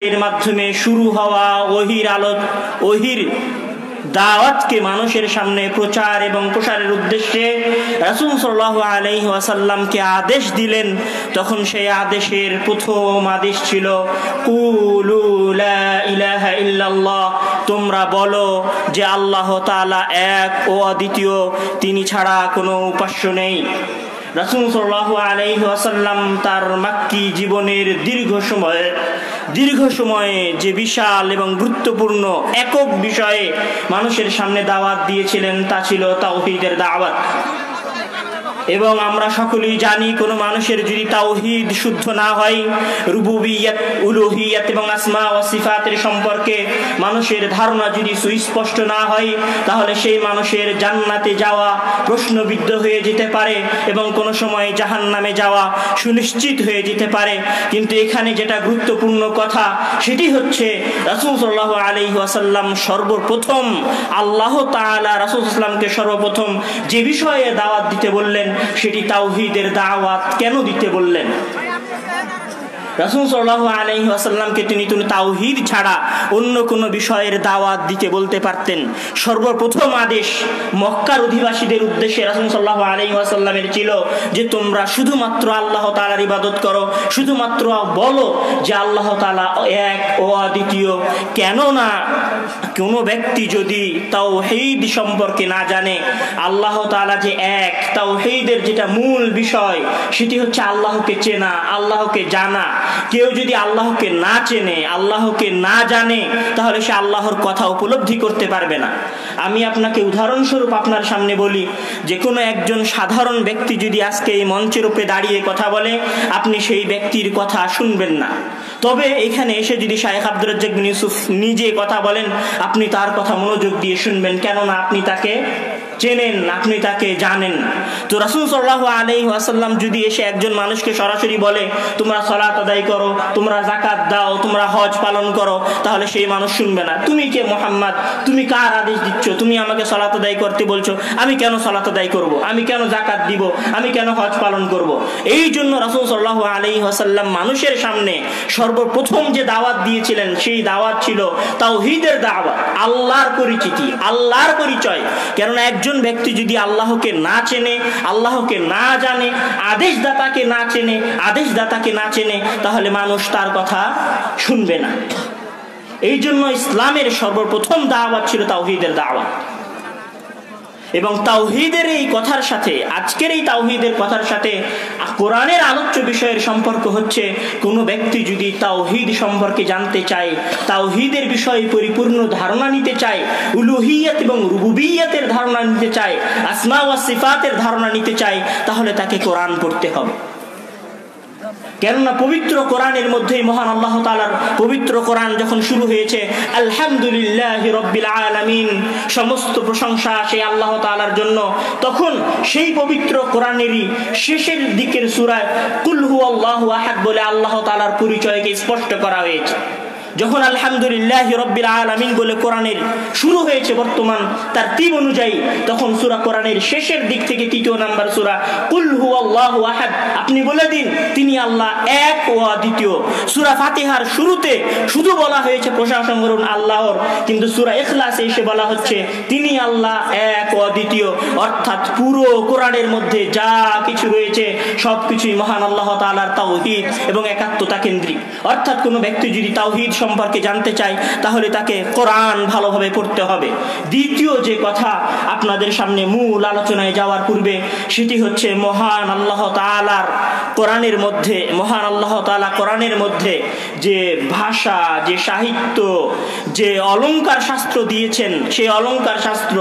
এর মাধ্যমে শুরু হওয়া ওহির দাওয়াতকে মানুষের সামনে প্রচার এবং প্রসারের উদ্দেশ্যে রাসূল সাল্লাল্লাহু আলাইহি ওয়াসাল্লামকে আদেশ দিলেন। তখন সেই আদেশের প্রথম আদেশ ছিল কুলু লা ইলাহা ইল্লাল্লাহ, তোমরা বলো যে আল্লাহ তাআলা এক ও অদ্বিতীয়, তিনি ছাড়া কোনো উপাস্য নেই। রাসূল সাল্লাল্লাহু আলাইহি ওয়াসাল্লাম তার মাক্কি জীবনের দীর্ঘ সময়ে যে বিশাল এবং গুরুত্বপূর্ণ একক বিষয়ে মানুষের সামনে দাওয়াত দিয়েছিলেন তা ছিল তাওহীদের দাওয়াত। এবং আমরা সকলেই জানি কোনো মানুষের যদি তাওহীদ শুদ্ধ না হয়, রুবুবিয়্যাত, উলুহিয়্যাত এবং আসমা ওয়া সিফাতের সম্পর্কে মানুষের ধারণা যদি সুস্পষ্ট না হয়, তাহলে সেই মানুষের জান্নাতে যাওয়া প্রশ্নবিদ্ধ হয়ে যেতে পারে এবং কোনো সময় জাহান্নামে যাওয়া সুনিশ্চিত হয়ে যেতে পারে। কিন্তু এখানে যেটা গুরুত্বপূর্ণ কথা সেটি হচ্ছে রাসূল সাল্লাল্লাহু আলাইহি ওয়াসাল্লাম সর্বপ্রথম আল্লাহ তাআলা রাসূল সাল্লাল্লাহু আলাইহি ওয়াসাল্লামকে সর্বপ্রথম যে বিষয়ে দাওয়াত দিতে বললেন সেটি তাওহীদের দাওয়াত। কেন দিতে বললেন? রাসূল সাল্লাল্লাহু আলাইহি ওয়াসাল্লামকে তিনি তাওহীদ ছাড়া অন্য কোনো বিষয়ের দাওয়াত দিতে বলতে পারতেন। সর্বপ্রথম আদেশ মক্কার অধিবাসীদের উদ্দেশ্যে রাসূল সাল্লাল্লাহু আলাইহি ওয়াসাল্লামের ছিল যে তোমরা শুধুমাত্র আল্লাহ তাআলার ইবাদত করো, শুধুমাত্র বলো যে আল্লাহ তাআলা এক ও অদ্বিতীয়। কেননা কোনো ব্যক্তি যদি তাওহীদ সম্পর্কে না জানে, আল্লাহ তাআলা যে এক, তাওহীদের যেটা মূল বিষয় সেটি হচ্ছে আল্লাহকে চেনা, আল্লাহকে জানা। কেউ যদি আল্লাহকে না চেনে, আল্লাহকে না জানে, তাহলে সে আল্লাহর কথা উপলব্ধি করতে পারবে না। আমি আপনাকে উদাহরণস্বরূপ আপনার সামনে বলি, যে কোনো একজন সাধারণ ব্যক্তি যদি আজকে এই মঞ্চের উপরে দাঁড়িয়ে কথা বলে, আপনি সেই ব্যক্তির কথা শুনবেন না। তবে এখানে এসে যদি শায়েখ আব্দুর রাজ্জাক বিন ইউসুফ নিজে কথা বলেন, আপনি তার কথা মনোযোগ দিয়ে শুনবেন, কেননা আপনি তাকে চেনেন, আপনি তাকে জানেন। তো রাসূল সাল্লাল্লাহু আলাইহি ওয়াসাল্লাম যদি এসে একজন মানুষকে সরাসরি বলে তোমরা সালাত আদায় করো, তোমরা যাকাত দাও, তোমরা হজ পালন করো, তাহলে সেই মানুষ শুনবে না। তুমি কে মুহাম্মদ? তুমি কার আদেশ দিচ্ছ? তুমি আমাকে সালাত আদায় করতে বলছো, আমি কেন সালাত আদায় করব? আমি কেন যাকাত দিব? আমি কেন হজ পালন করব? এই জন্য রাসূল সাল্লাল্লাহু আলাইহি ওয়াসাল্লাম মানুষের সামনে সর্বপ্রথম যে দাওয়াত দিয়েছিলেন সেই দাওয়াত ছিল তাওহীদের দাওয়াত, আল্লাহর পরিচিতি, আল্লাহর পরিচয়। কেননা একজন ব্যক্তি যদি আল্লাহকে না চেনে, আল্লাহকে না জানে, আদেশদাতাকে না চেনে, তাহলে মানুষ তার কথা শুনবে না। এই জন্য ইসলামের সর্বপ্রথম দাওয়াত ছিল তাওহীদের দাওয়াত। এবং তাওহীদের এই কথার সাথে, আজকের এই তাওহীদের কথার সাথে কোরআনের আলোচ্য বিষয়ের সম্পর্ক হচ্ছে, কোনো ব্যক্তি যদি তাওহীদ সম্পর্কে জানতে চায়, তাওহীদের বিষয়ে পরিপূর্ণ ধারণা নিতে চায়, উলুহিয়্যাত এবং রুবুবিয়্যাতের ধারণা নিতে চায়, আসমা ওয়া সিফাতের ধারণা নিতে চায়, তাহলে তাকে কোরআন পড়তে হবে। কেননা পবিত্র কোরআনের মধ্যেই মহান আল্লাহ তাআলার পবিত্র কোরআন যখন শুরু হয়েছে, আলহামদুলিল্লাহি রাব্বিল আলামিন, সমস্ত প্রশংসা সেই আল্লাহ তাআলার জন্য, তখন সেই পবিত্র কোরআনেরই শেষের দিকের সূরা কুল হুয়াল্লাহু আহাদ বলে আল্লাহ তাআলার পরিচয়কে স্পষ্ট করা হয়েছে। যখন আলহামদুলিল্লাহি রাব্বিল আলামিন বলে কোরআনের শুরু হয়েছে বর্তমান তারতিব অনুযায়ী, তখন সূরা কোরআনের শেষের দিক থেকে ৩য় নাম্বার সূরা কুল হুয়াল্লাহু আহাদ, আপনি বলে দিন তিনি আল্লাহ এক ও অদ্বিতীয়। সূরা ফাতিহার শুরুতে শুধু বলা হয়েছে প্রশংসা করুন আল্লাহর, কিন্তু সূরা ইখলাসে এসে বলা হচ্ছে তিনি আল্লাহ এক ও অদ্বিতীয়। অর্থাৎ পুরো কোরআনের মধ্যে যা কিছু রয়েছে সবকিছুই মহান আল্লাহ তাআলার তাওহীদ এবং একাত্মতা কেন্দ্রিক। অর্থাৎ কোনো ব্যক্তি যদি তাওহীদ সম্পর্কে জানতে চাই, তাহলে তাকে কোরআন ভালোভাবে পড়তে হবে। দ্বিতীয় যে কথা আপনাদের সামনে মূল আলোচনায় যাওয়ার পূর্বে, সেটি হচ্ছে মহান আল্লাহ তাআলার কোরআনের মধ্যে, মহান আল্লাহ তাআলা কোরআনের মধ্যে যে ভাষা, যে সাহিত্য, যে অলংকার শাস্ত্র দিয়েছেন, সেই অলংকার শাস্ত্র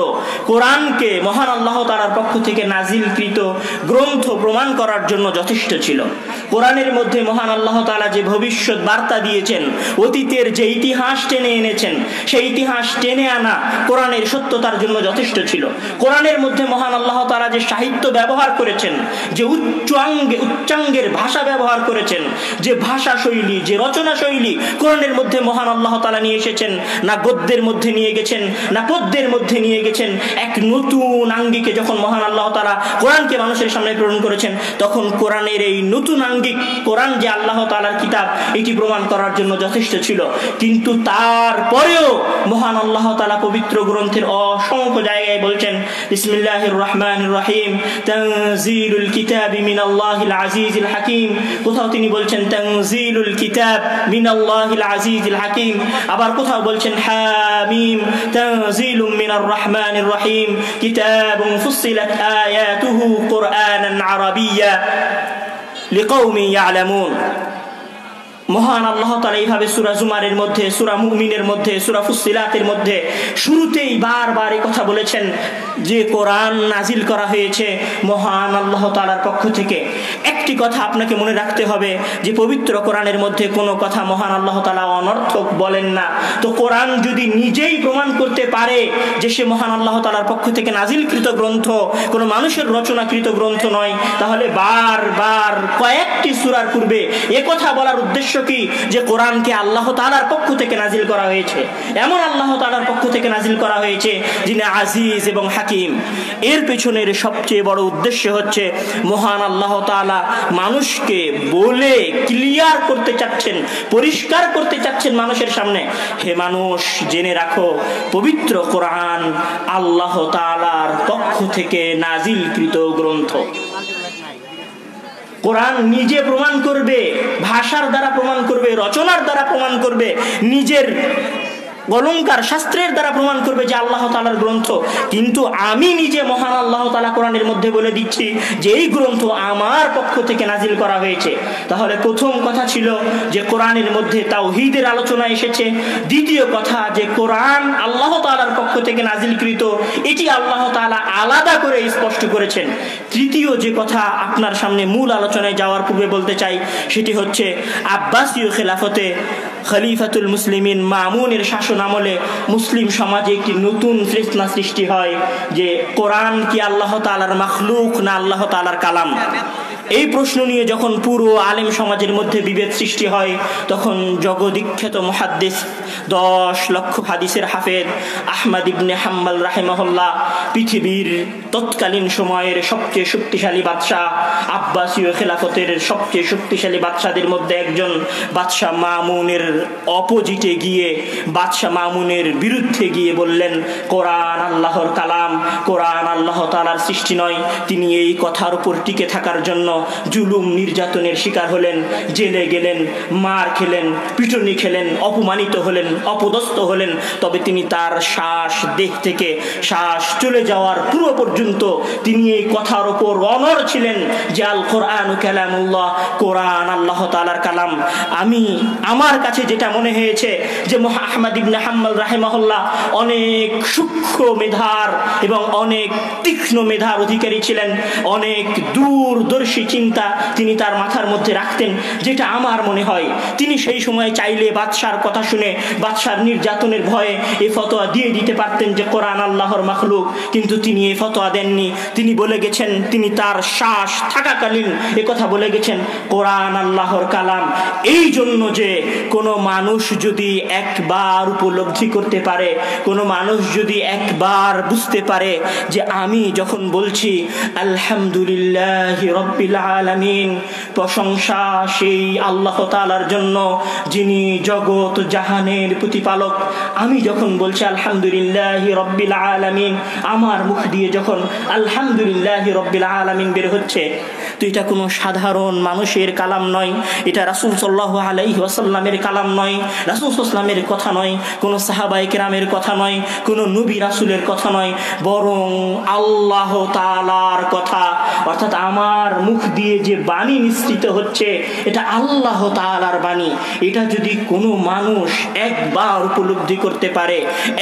কোরআনকে মহান আল্লাহ তাআলার পক্ষ থেকে নাজিলকৃত গ্রন্থ প্রমাণ করার জন্য যথেষ্ট ছিল। কোরআনের মধ্যে মহান আল্লাহ তাআলা যে ভবিষ্যৎ বার্তা দিয়েছেন, অতীতের যে ইতিহাস টেনে এনেছেন, সেই ইতিহাস টেনে আনা কোরআনের সত্যতার জন্য যথেষ্ট ছিল। কোরআনের মধ্যে মহান আল্লাহ তাআলা যে সাহিত্য ব্যবহার করেছেন, যে উচ্চাঙ্গের ভাষা ব্যবহার করেছেন, যে ভাষা শৈলী, যে রচনা রচনা শৈলী কোরআনের মধ্যে মহান আল্লাহ তাআলা নিয়ে এসেছেন, না গদ্যের মধ্যে নিয়ে গেছেন, না পদ্যের মধ্যে নিয়ে গেছেন। এক নতুন আঙ্গিকে যখন মহান আল্লাহ তাআলা কোরআনকে মানুষের সামনে প্রেরণ করেছেন, তখন কোরআনের এই নতুন আঙ্গিক, কোরআন যে আল্লাহ তাআলার কিতাব, এটি প্রমাণ করার জন্য যথেষ্ট ছিল। কিন্তু তারপরেও মহান আল্লাহ তাআলা পবিত্র গ্রন্থের অসংখ্য জায়গায় বলছেন বিসমিল্লাহির রহমানির রহিম, তানজিলুল কিতাবি মিনাল্লাহিল আজিজিল হাকিম। কোথাও তিনি বলছেন তানজিলুল কিতাব মিনাল্লাহিল আজিজিল হাকিম, আবার কোথাও বলছেন হামিম, তানজিলুম মিনার রহমানির রহিম, কিতাবুন ফুসসিলাত আয়াতুহু কুরআনান আরাবিয়্যা লিকাওমিন ইয়ালামুন। মহান আল্লাহ তাআলা এইভাবে সূরা জুমারের মধ্যে, সূরা মুমিনের মধ্যে, সূরা ফুসসিলাতের মধ্যে শুরুতেই বারবার এই কথা বলেছেন যে কোরআন নাজিল করা হয়েছে মহান আল্লাহ তাআলার পক্ষ থেকে। একটি কথা আপনাকে মনে রাখতে হবে যে পবিত্র কোরআনের মধ্যে কোনো কথা মহান আল্লাহ তাআলা অনর্থক বলেন না। তো কোরআন যদি নিজেই প্রমাণ করতে পারে যে সে মহান আল্লাহ তাআলার পক্ষ থেকে নাজিলকৃত গ্রন্থ, কোনো মানুষের রচনাকৃত গ্রন্থ নয়, তাহলে বারবার কয়েকটি সূরার পূর্বে এ কথা বলার উদ্দেশ্য কি যে কোরআনকে আল্লাহ তাআলার পক্ষ থেকে নাজিল করা হয়েছে, এমন আল্লাহ তাআলার পক্ষ থেকে নাজিল করা হয়েছে যিনি আজিজ এবং হাকিম। এর পেছনের সবচেয়ে বড় উদ্দেশ্য হচ্ছে মহান আল্লাহ তাআলা মানুষকে বলে ক্লিয়ার করতে চাচ্ছেন, পরিষ্কার করতে চাচ্ছেন মানুষের সামনে, হে মানুষ জেনে রাখো পবিত্র কোরআন আল্লাহ তাআলার পক্ষ থেকে নাজিলকৃত গ্রন্থ। কোরআন নিজে প্রমাণ করবে, ভাষার দ্বারা প্রমাণ করবে, রচনার দ্বারা প্রমাণ করবে, নিজের অলংকার শাস্ত্রের দ্বারা প্রমাণ করবে যে আল্লাহ তাআলার গ্রন্থ। কিন্তু আমি নিজে মহান আল্লাহ তাআলা কোরআনের মধ্যে বলে দিচ্ছি যে এই গ্রন্থ আমার পক্ষ থেকে নাজিল করা হয়েছে। তাহলে প্রথম কথা ছিল যে কোরআনের মধ্যে তাওহীদের আলোচনা এসেছে। দ্বিতীয় কথা যে কোরআন আল্লাহ তাআলার পক্ষ থেকে নাজিলকৃত, এটি আল্লাহ তাআলা আলাদা করে স্পষ্ট করেছেন। তৃতীয় যে কথা আপনার সামনে মূল আলোচনায় যাওয়ার পূর্বে বলতে চাই সেটি হচ্ছে আব্বাসীয় খেলাফতে খলিফাতুল মুসলিমিন মামুনের শাসন আমলে মুসলিম সমাজে একটি নতুন ফিতনা সৃষ্টি হয় যে কোরআন কি আল্লাহ তাআলার মাখলুক না আল্লাহ তাআলার কালাম। এই প্রশ্ন নিয়ে যখন পুরো আলেম সমাজের মধ্যে বিভেদ সৃষ্টি হয়, তখন জগদ্বিখ্যাত মুহাদ্দিস 10 লক্ষ হাদিসের হাফেজ আহমদ ইবনে হাম্বল রাহিমাহুল্লাহ, পৃথিবীর তৎকালীন সময়ের সবচেয়ে শক্তিশালী বাদশাহ, আব্বাসীয় খেলাফতের সবচেয়ে শক্তিশালী বাদশাদের মধ্যে একজন, বাদশাহ মামুনের অপোজিটে গিয়ে, বাদশাহ মামুনের বিরুদ্ধে গিয়ে বললেন কোরআন আল্লাহর কালাম, কোরআন আল্লাহ তাআলার সৃষ্টি নয়। তিনি এই কথার উপর টিকে থাকার জন্য জুলুম নির্যাতনের শিকার হলেন, জেলে গেলেন, মার খেলেন, পিটুনি খেলেন, অপমানিত হলেন, অপদস্থ হলেন। তবে তিনি তার শ্বাস, দেহ থেকে শ্বাস চলে যাওয়ার পূর্ব পর্যন্ত তিনি এই কথার উপর অনড় ছিলেন যে আল কোরআনু কালামুল্লাহ, কোরআন আল্লাহ তাআলার কালাম। আমার কাছে যেটা মনে হয়েছে যে আহমদ ইবনে হাম্বল রাহিমাহুল্লাহ অনেক সূক্ষ্ম মেধার এবং অনেক তীক্ষ্ণ মেধার অধিকারী ছিলেন, অনেক দূরদর্শী চিন্তা তিনি তার মাথার মধ্যে রাখতেন, যেটা আমার মনে হয় তিনি সেই সময় চাইলে বাদশার কথা শুনে, বাদশার নির্যাতনের ভয়ে এই ফতোয়া দিয়ে দিতে পারতেন যে কোরআন আল্লাহর মাখলুক, কিন্তু তিনি এই ফতোয়া দেননি। তিনি বলে গেছেন, তিনি তার শ্বাস থাকাকালীন এ কথা বলে গেছেন কোরআন আল্লাহর কালাম। এই জন্য যে কোনো মানুষ যদি একবার উপলব্ধি করতে পারে, কোনো মানুষ যদি একবার বুঝতে পারে যে আমি যখন বলছি আলহামদুলিল্লাহি রাব্বিল আলামিন, প্রশংসা সেই আল্লাহ তাআলার জন্য যিনি জগৎ জাহানের প্রতিপালক, আমি যখন বলছি আলহামদুলিল্লাহি রাব্বিল আলামিন, আমার মুখ দিয়ে যখন আলহামদুলিল্লাহি রাব্বিল আলামিন বের হচ্ছে, তো এটা কোনো সাধারণ মানুষের কালাম নয়, এটা রাসূল সাল্লাল্লাহু আলাইহি ওয়াসাল্লামের কালাম নয়, রাসূল সাল্লামের কথা নয়, কোনো সাহাবায়ে কেরামের কথা নয়, কোনো নবী রাসূলের কথা নয়, বরং আল্লাহ তাআলার কথা। অর্থাৎ আমার মুখ দিয়ে যে বাণী নিঃসৃত হচ্ছে এটা আল্লাহ তাআলার বাণী। এটা যদি কোনো মানুষ একবার উপলব্ধি করতে পারে,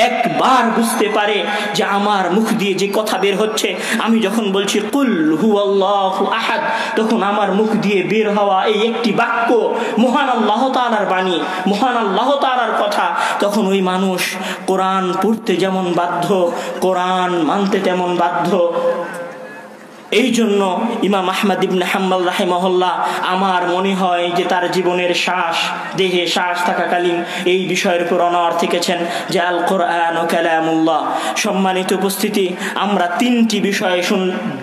একবার বুঝতে পারে যে আমার মুখ দিয়ে যে কথা বের হচ্ছে, আমি যখন বলছি কুল হুয়াল্লাহু আহাদ, তখন আমার মুখ দিয়ে বের হওয়া এই একটি বাক্য মহান আল্লাহ তাআলার বাণী, মহান আল্লাহ তাআলার কথা, তখন ওই মানুষ কোরআন পড়তে যেমন বাধ্য, কোরআন মানতে তেমন বাধ্য। এই জন্য ইমাম আহমদ ইবনে হাম্বল রাহিমাহুল্লাহ আমার মনে হয় যে তার জীবনের দেহে শ্বাস থাকাকালীন এই বিষয়ের উপর অনড় থেকেছেন যে আল কোরআন ও কালামুল্লাহ। সম্মানিত উপস্থিতি, আমরা তিনটি বিষয়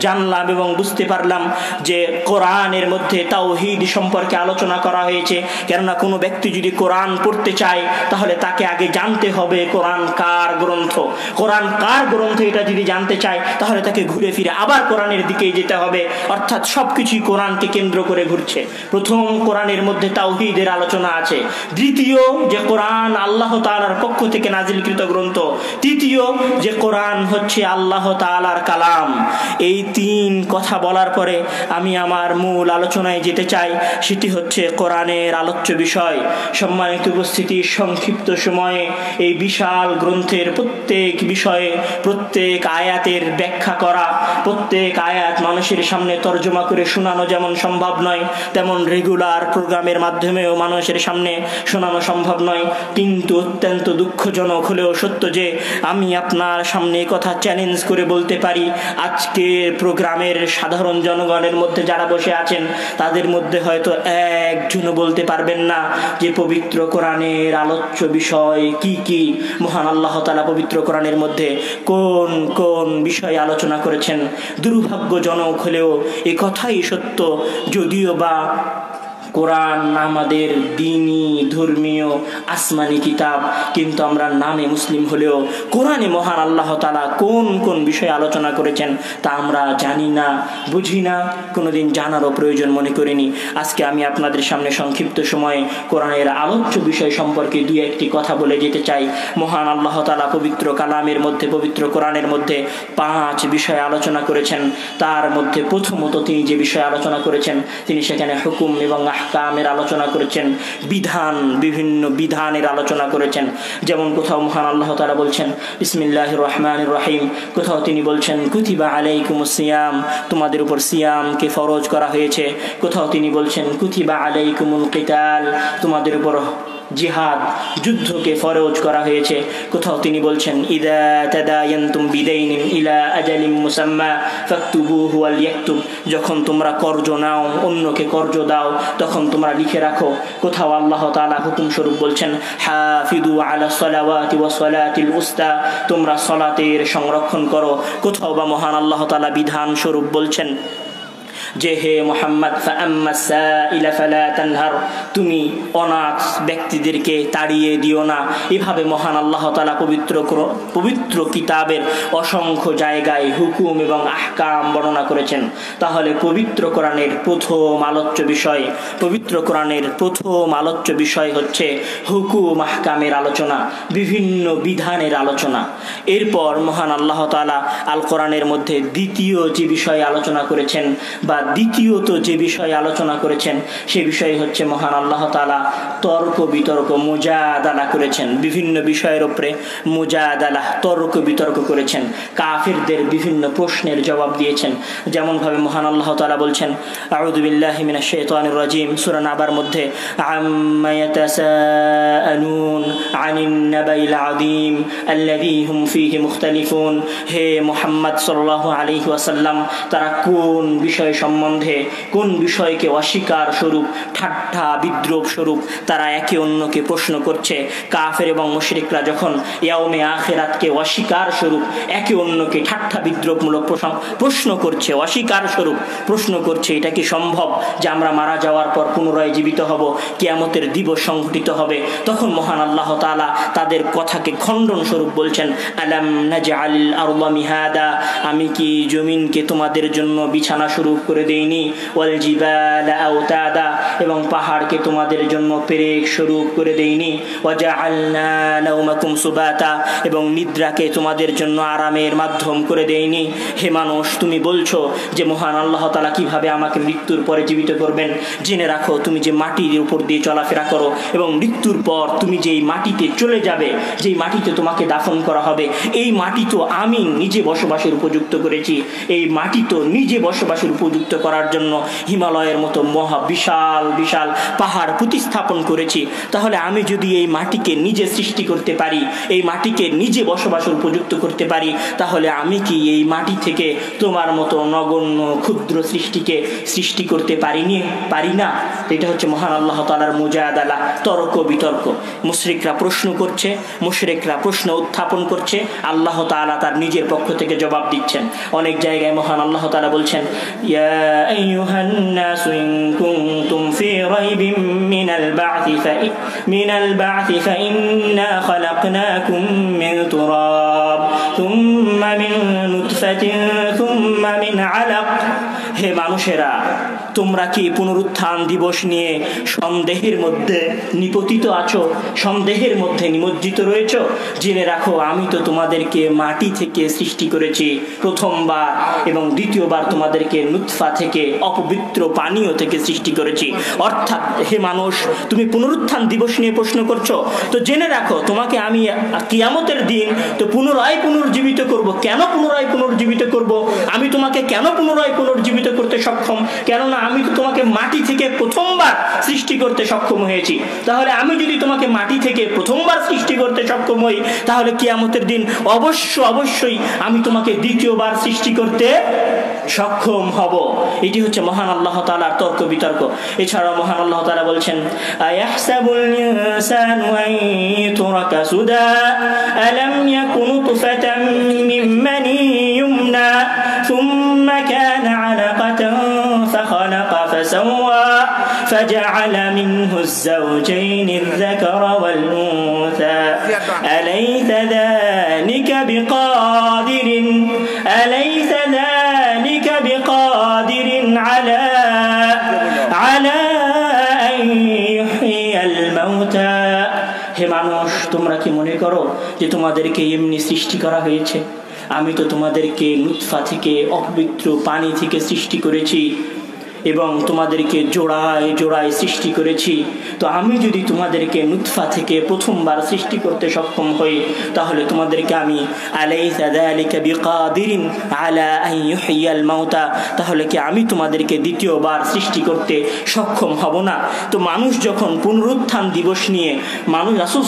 জানলাম এবং বুঝতে পারলাম যে কোরআনের মধ্যে তাওহীদ সম্পর্কে আলোচনা করা হয়েছে। কেননা কোনো ব্যক্তি যদি কোরআন পড়তে চায় তাহলে তাকে আগে জানতে হবে কোরআন কার গ্রন্থ। কোরআন কার গ্রন্থ এটা যদি জানতে চায় তাহলে তাকে ঘুরে ফিরে আবার কোরআনের দিকে যেতে হবে, অর্থাৎ সবকিছুই কোরআনকে কেন্দ্র করে ঘুরছে। প্রথম, কোরআনের মধ্যে তাওহীদের আলোচনা আছে। দ্বিতীয়, যে কোরআন আল্লাহ তাআলার পক্ষ থেকে নাজিলকৃত গ্রন্থ। তৃতীয়, যে কোরআন হচ্ছে আল্লাহ তাআলার কালাম। এই তিন কথা বলার পরে আমি আমার মূল আলোচনায় যেতে চাই, সেটি হচ্ছে কোরআনের আলোচ্য বিষয়। সম্মানিত উপস্থিতি, সংক্ষিপ্ত সময়ে এই বিশাল গ্রন্থের প্রত্যেক বিষয়ে প্রত্যেক আয়াতের ব্যাখ্যা করা, প্রত্যেক আয়াত মানুষের সামনে তর্জমা করে শোনানো যেমন সম্ভব নয়, তেমন রেগুলার প্রোগ্রামের মাধ্যমেও মানুষের সামনে শোনানো সম্ভব নয়। কিন্তু অত্যন্ত দুঃখজনক হলেও সত্য যে আমি আপনার সামনে কথা চ্যালেঞ্জ করে বলতে পারি, আজকের প্রোগ্রামের সাধারণ জনগণের মধ্যে যারা বসে আছেন তাদের মধ্যে হয়তো একজনও বলতে পারবেন না যে পবিত্র কোরআনের আলোচ্য বিষয় কি কি। মহান আল্লাহ তাআলা পবিত্র কোরআনের মধ্যে কোন কোন বিষয়ে আলোচনা করেছেন। দুর্ভাগ্যজনক হলেও এ কথাই সত্য, যদিও বা কোরআন আমাদের দ্বীনি ধর্মীয় আসমানি কিতাব, কিন্তু আমরা নামে মুসলিম হলেও কোরআনে মহান আল্লাহ তাআলা কোন কোন বিষয়ে আলোচনা করেছেন তা আমরা জানি না, বুঝি না, কোনোদিন জানারও প্রয়োজন মনে করিনি। আজকে আমি আপনাদের সামনে সংক্ষিপ্ত সময়ে কোরআনের আলোচ্য বিষয় সম্পর্কে দুই একটি কথা বলে যেতে চাই। মহান আল্লাহ তাআলা পবিত্র কালামের মধ্যে, পবিত্র কোরআনের মধ্যে 5 বিষয়ে আলোচনা করেছেন। তার মধ্যে প্রথমত তিনি যে বিষয়ে আলোচনা করেছেন, তিনি সেখানে হুকুম এবং আহকামের আলোচনা করেছেন, বিধান, বিভিন্ন বিধানের আলোচনা করেছেন। যেমন কোথাও মহান আল্লাহ তাআলা বলছেন বিসমিল্লাহির রহমানির রহিম, কোথাও তিনি বলছেন কুতিবা আলাইকুমুস সিয়াম, তোমাদের উপর সিয়ামকে ফরজ করা হয়েছে। কোথাও তিনি বলছেন কুতিবা আলাইকুমুল কিতাল, তোমাদের উপর জিহাদ, যুদ্ধকে ফরজ করা হয়েছে। কোথাও তিনি বলছেন ইদা তাদায়ানতুম বিদাইনিন ইলা আজালিম মুসাম্মা ফাকতুবুহু ওয়াল ইয়াকতুব, যখন তোমরা কর্জ নাও, অন্যকে কর্জ দাও, তখন তোমরা লিখে রাখো। কোথাও আল্লাহ তাআলা হুকুম স্বরূপ বলছেন হাফিদু আলা সালাওয়াতি ওয়াস সালাতিল উস্তা, তোমরা সালাতের সংরক্ষণ করো। কোথাও বা মহান আল্লাহ তাআলা বিধান স্বরূপ বলছেন যে হে মুহাম্মদ ফাআম্মাস সাইলা ফালা তানহার, তুমি অনাথ ব্যক্তিদেরকে তাড়িয়ে দিও না। এভাবে মহান আল্লাহ তাআলা পবিত্র কিতাবের অসংখ্য জায়গায় হুকুম এবং আহকাম বর্ণনা করেছেন। তাহলে পবিত্র কোরআনের প্রথম আলোচ্য বিষয় হচ্ছে হুকুম আহকামের আলোচনা, বিভিন্ন বিধানের আলোচনা। এরপর মহান আল্লাহ তাআলা আল কোরআনের মধ্যে দ্বিতীয় যে বিষয়ে আলোচনা করেছেন বা দ্বিতীয়ত যে বিষয়ে আলোচনা করেছেন সে বিষয় হচ্ছে মহান আল্লাহ তাআলা তর্ক বিতর্ক, মুজাদালা করেছেন। বিভিন্ন বিষয়ের উপরে মুজাদালা, তর্ক বিতর্ক করেছেন, কাফিরদের বিভিন্ন প্রশ্নের জবাব দিয়েছেন। যেমন ভাবে মহান আল্লাহ তাআলা বলছেন আউযু বিল্লাহি মিনাশ শাইতানির রাজিম, সূরা নাবার মধ্যে আম্মা ইয়াতাসাআলুন আনিন নাবাইল আযীম আল্লাযী হুম ফীহি মুখতালিফুন, হে মুহাম্মদ সাল্লাল্লাহু আলাইহি ওয়াসাল্লাম, তারা কোন বিষয় সম্বন্ধে, কোন বিষয়কে অস্বীকার স্বরূপ, ঠাট্টা বিদ্রুপ স্বরূপ তারা একে অন্যকে প্রশ্ন করছে। কাফের এবং মুশরিকরা যখন ইয়াউমে আখিরাতকে অস্বীকার স্বরূপ একে অন্যকে ঠাট্টা বিদ্রুপমূলক প্রশ্ন করছে, অস্বীকার স্বরূপ প্রশ্ন করছে, এটা কি সম্ভব যে আমরা মারা যাওয়ার পর পুনরায় জীবিত হব, কিয়ামতের দিবস সংঘটিত হবে, তখন মহান আল্লাহ তাআলা তাদের কথাকে খণ্ডন স্বরূপ বলছেন আলাম নাজআলিল আরদা মিহাদা, আমি কি জমিনকে তোমাদের জন্য বিছানা স্বরূপ করে দেইনি, ওয়াল জিবালা আওতাদা, এবং পাহাড়কে তোমাদের জন্য পেরেক স্বরূপ করে দেইনি, ওয়াজআলনা নাওমাকুম সুবাতা, এবং নিদ্রাকে তোমাদের জন্য আরামের মাধ্যম করে দেইনি। হে মানুষ, তুমি বলছো যে মহান আল্লাহ তাআলা কিভাবে আমাকে মৃত্যুর পরে জীবিত করবেন। জেনে রাখো, তুমি যে মাটির উপর দিয়ে চলাফেরা করো এবং মৃত্যুর পর তুমি যেই মাটিতে চলে যাবে, যেই মাটিতে তোমাকে দাফন করা হবে, এই মাটি তো আমি নিজে বসবাসের উপযুক্ত করেছি। এই মাটি তো নিজে বসবাসের উপযুক্ত করার জন্য হিমালয়ের মতো মহা বিশাল বিশাল বিশাল পাহাড় প্রতিস্থাপন করেছি, তাহলে আমি যদি এই মাটিকে নিজে সৃষ্টি করতে পারি, এই মাটিকে নিজে বসবাসের উপযুক্ত করতে পারি, তাহলে আমি কি এই মাটি থেকে তোমার মতো নগণ্য ক্ষুদ্র সৃষ্টিকে সৃষ্টি করতে পারি না? এটা হচ্ছে মহান আল্লাহ তাআলার মুজাদালা, তর্ক বিতর্ক। মুশরিকরা প্রশ্ন করছে, মুশরিকরা প্রশ্ন উত্থাপন করছে, আল্লাহ তাআলা তার নিজের পক্ষ থেকে জবাব দিচ্ছেন। অনেক জায়গায় মহান আল্লাহ তাআলা বলছেন, ইয়া আইয়ুহান নাসু ইন কুনতুম ফি রাইবিন মিনাল বা'থি ফাইন্না খালাকনাকুম মিন তুরাব থুম্মা মিন নুতফাতিন থুম্মা মিন আলাক। হে মানুষেরা, তোমরা কি পুনরুত্থান দিবস নিয়ে সন্দেহের মধ্যে নিপতিত আছো, সন্দেহের মধ্যে নিমজ্জিত রয়েছো? জেনে রাখো, আমি তো তোমাদেরকে মাটি থেকে সৃষ্টি করেছি প্রথমবার, এবং দ্বিতীয়বার তোমাদেরকে নুতফা থেকে, অপবিত্র পানীয় থেকে সৃষ্টি করেছি। অর্থাৎ হে মানুষ, তুমি পুনরুত্থান দিবস নিয়ে প্রশ্ন করছো, তো জেনে রাখো তোমাকে আমি কিয়ামতের দিন তো পুনরায় পুনর্জীবিত করব। কেন পুনরায় পুনর্জীবিত করব? আমি তোমাকে কেন পুনরায় পুনর্জীবিত করতে সক্ষম? কেননা আমি তো তোমাকে মাটি থেকে প্রথমবার সৃষ্টি করতে সক্ষম হয়েছি। তাহলে আমি যদি তোমাকে মাটি থেকে প্রথমবার সৃষ্টি করতে সক্ষম হই, তাহলে কিয়ামতের দিন অবশ্যই আমি তোমাকে দ্বিতীয়বার সৃষ্টি করতে সক্ষম হব। এটি হচ্ছে মহান আল্লাহ তাআলার তর্ক বিতর্ক। এছাড়াও মহান আল্লাহ তাআলা বলছেন, আয়াহসাবুল ইনসানু আন ইউতরাকা সুদা আলাম ইয়াকুন তুফাতাম মিন মানি ইউমনা থুম্মা কানা আলাকাতান ফাখালাকা ফাসাওয়া ফাজআলা মিনহু الزوجين الذكر والأنثى أليس ذلك بقادر بقادر على أن يحيي الموتى। হে মানুষ, তোমরা কি মনে করো যে তোমাদেরকে এমনি সৃষ্টি করা হয়েছে? আমি তো তোমাদেরকে নুতফা থেকে, অপবিত্র পানি থেকে সৃষ্টি করেছি, এবং তোমাদেরকে জোড়ায় জোড়ায় সৃষ্টি করেছি। তো আমি যদি তোমাদেরকে নুতফা থেকে প্রথমবার সৃষ্টি করতে সক্ষম হই, তাহলে তোমাদেরকে আমি আলাইসা যালিকা বিকাদিরিন আলা আন ইউহিয়াল মাউতা, তাহলে কি আমি তোমাদেরকে দ্বিতীয়বার সৃষ্টি করতে সক্ষম হব না? তো মানুষ যখন পুনরুত্থান দিবস নিয়ে রাসূল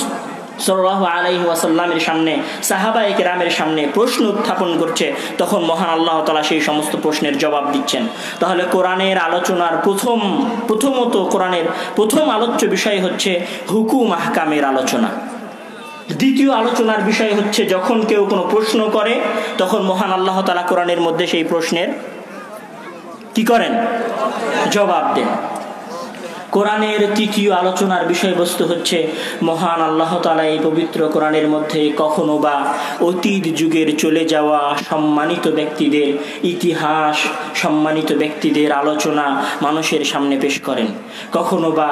সাল্লাল্লাহু আলাইহি ওয়াসাল্লামের সামনে, সাহাবায়ে কেরামের সামনে প্রশ্ন উত্থাপন করছে, তখন মহান আল্লাহ তাআলা সেই সমস্ত প্রশ্নের জবাব দিচ্ছেন। তাহলে কোরআনের আলোচনার কোরআনের প্রথম আলোচ্য বিষয় হচ্ছে হুকুম আহকামের আলোচনা। দ্বিতীয় আলোচনার বিষয় হচ্ছে যখন কেউ কোনো প্রশ্ন করে, তখন মহান আল্লাহ তাআলা কোরআনের মধ্যে সেই প্রশ্নের কি করেন? জবাব দেন। কোরআনের তৃতীয় আলোচনার বিষয়বস্তু হচ্ছে মহান আল্লাহ তাআলা এই পবিত্র কোরআনের মধ্যে কখনো বা অতীত যুগের চলে যাওয়া সম্মানিত ব্যক্তিদের ইতিহাস, সম্মানিত ব্যক্তিদের আলোচনা মানুষের সামনে পেশ করেন। কখনো বা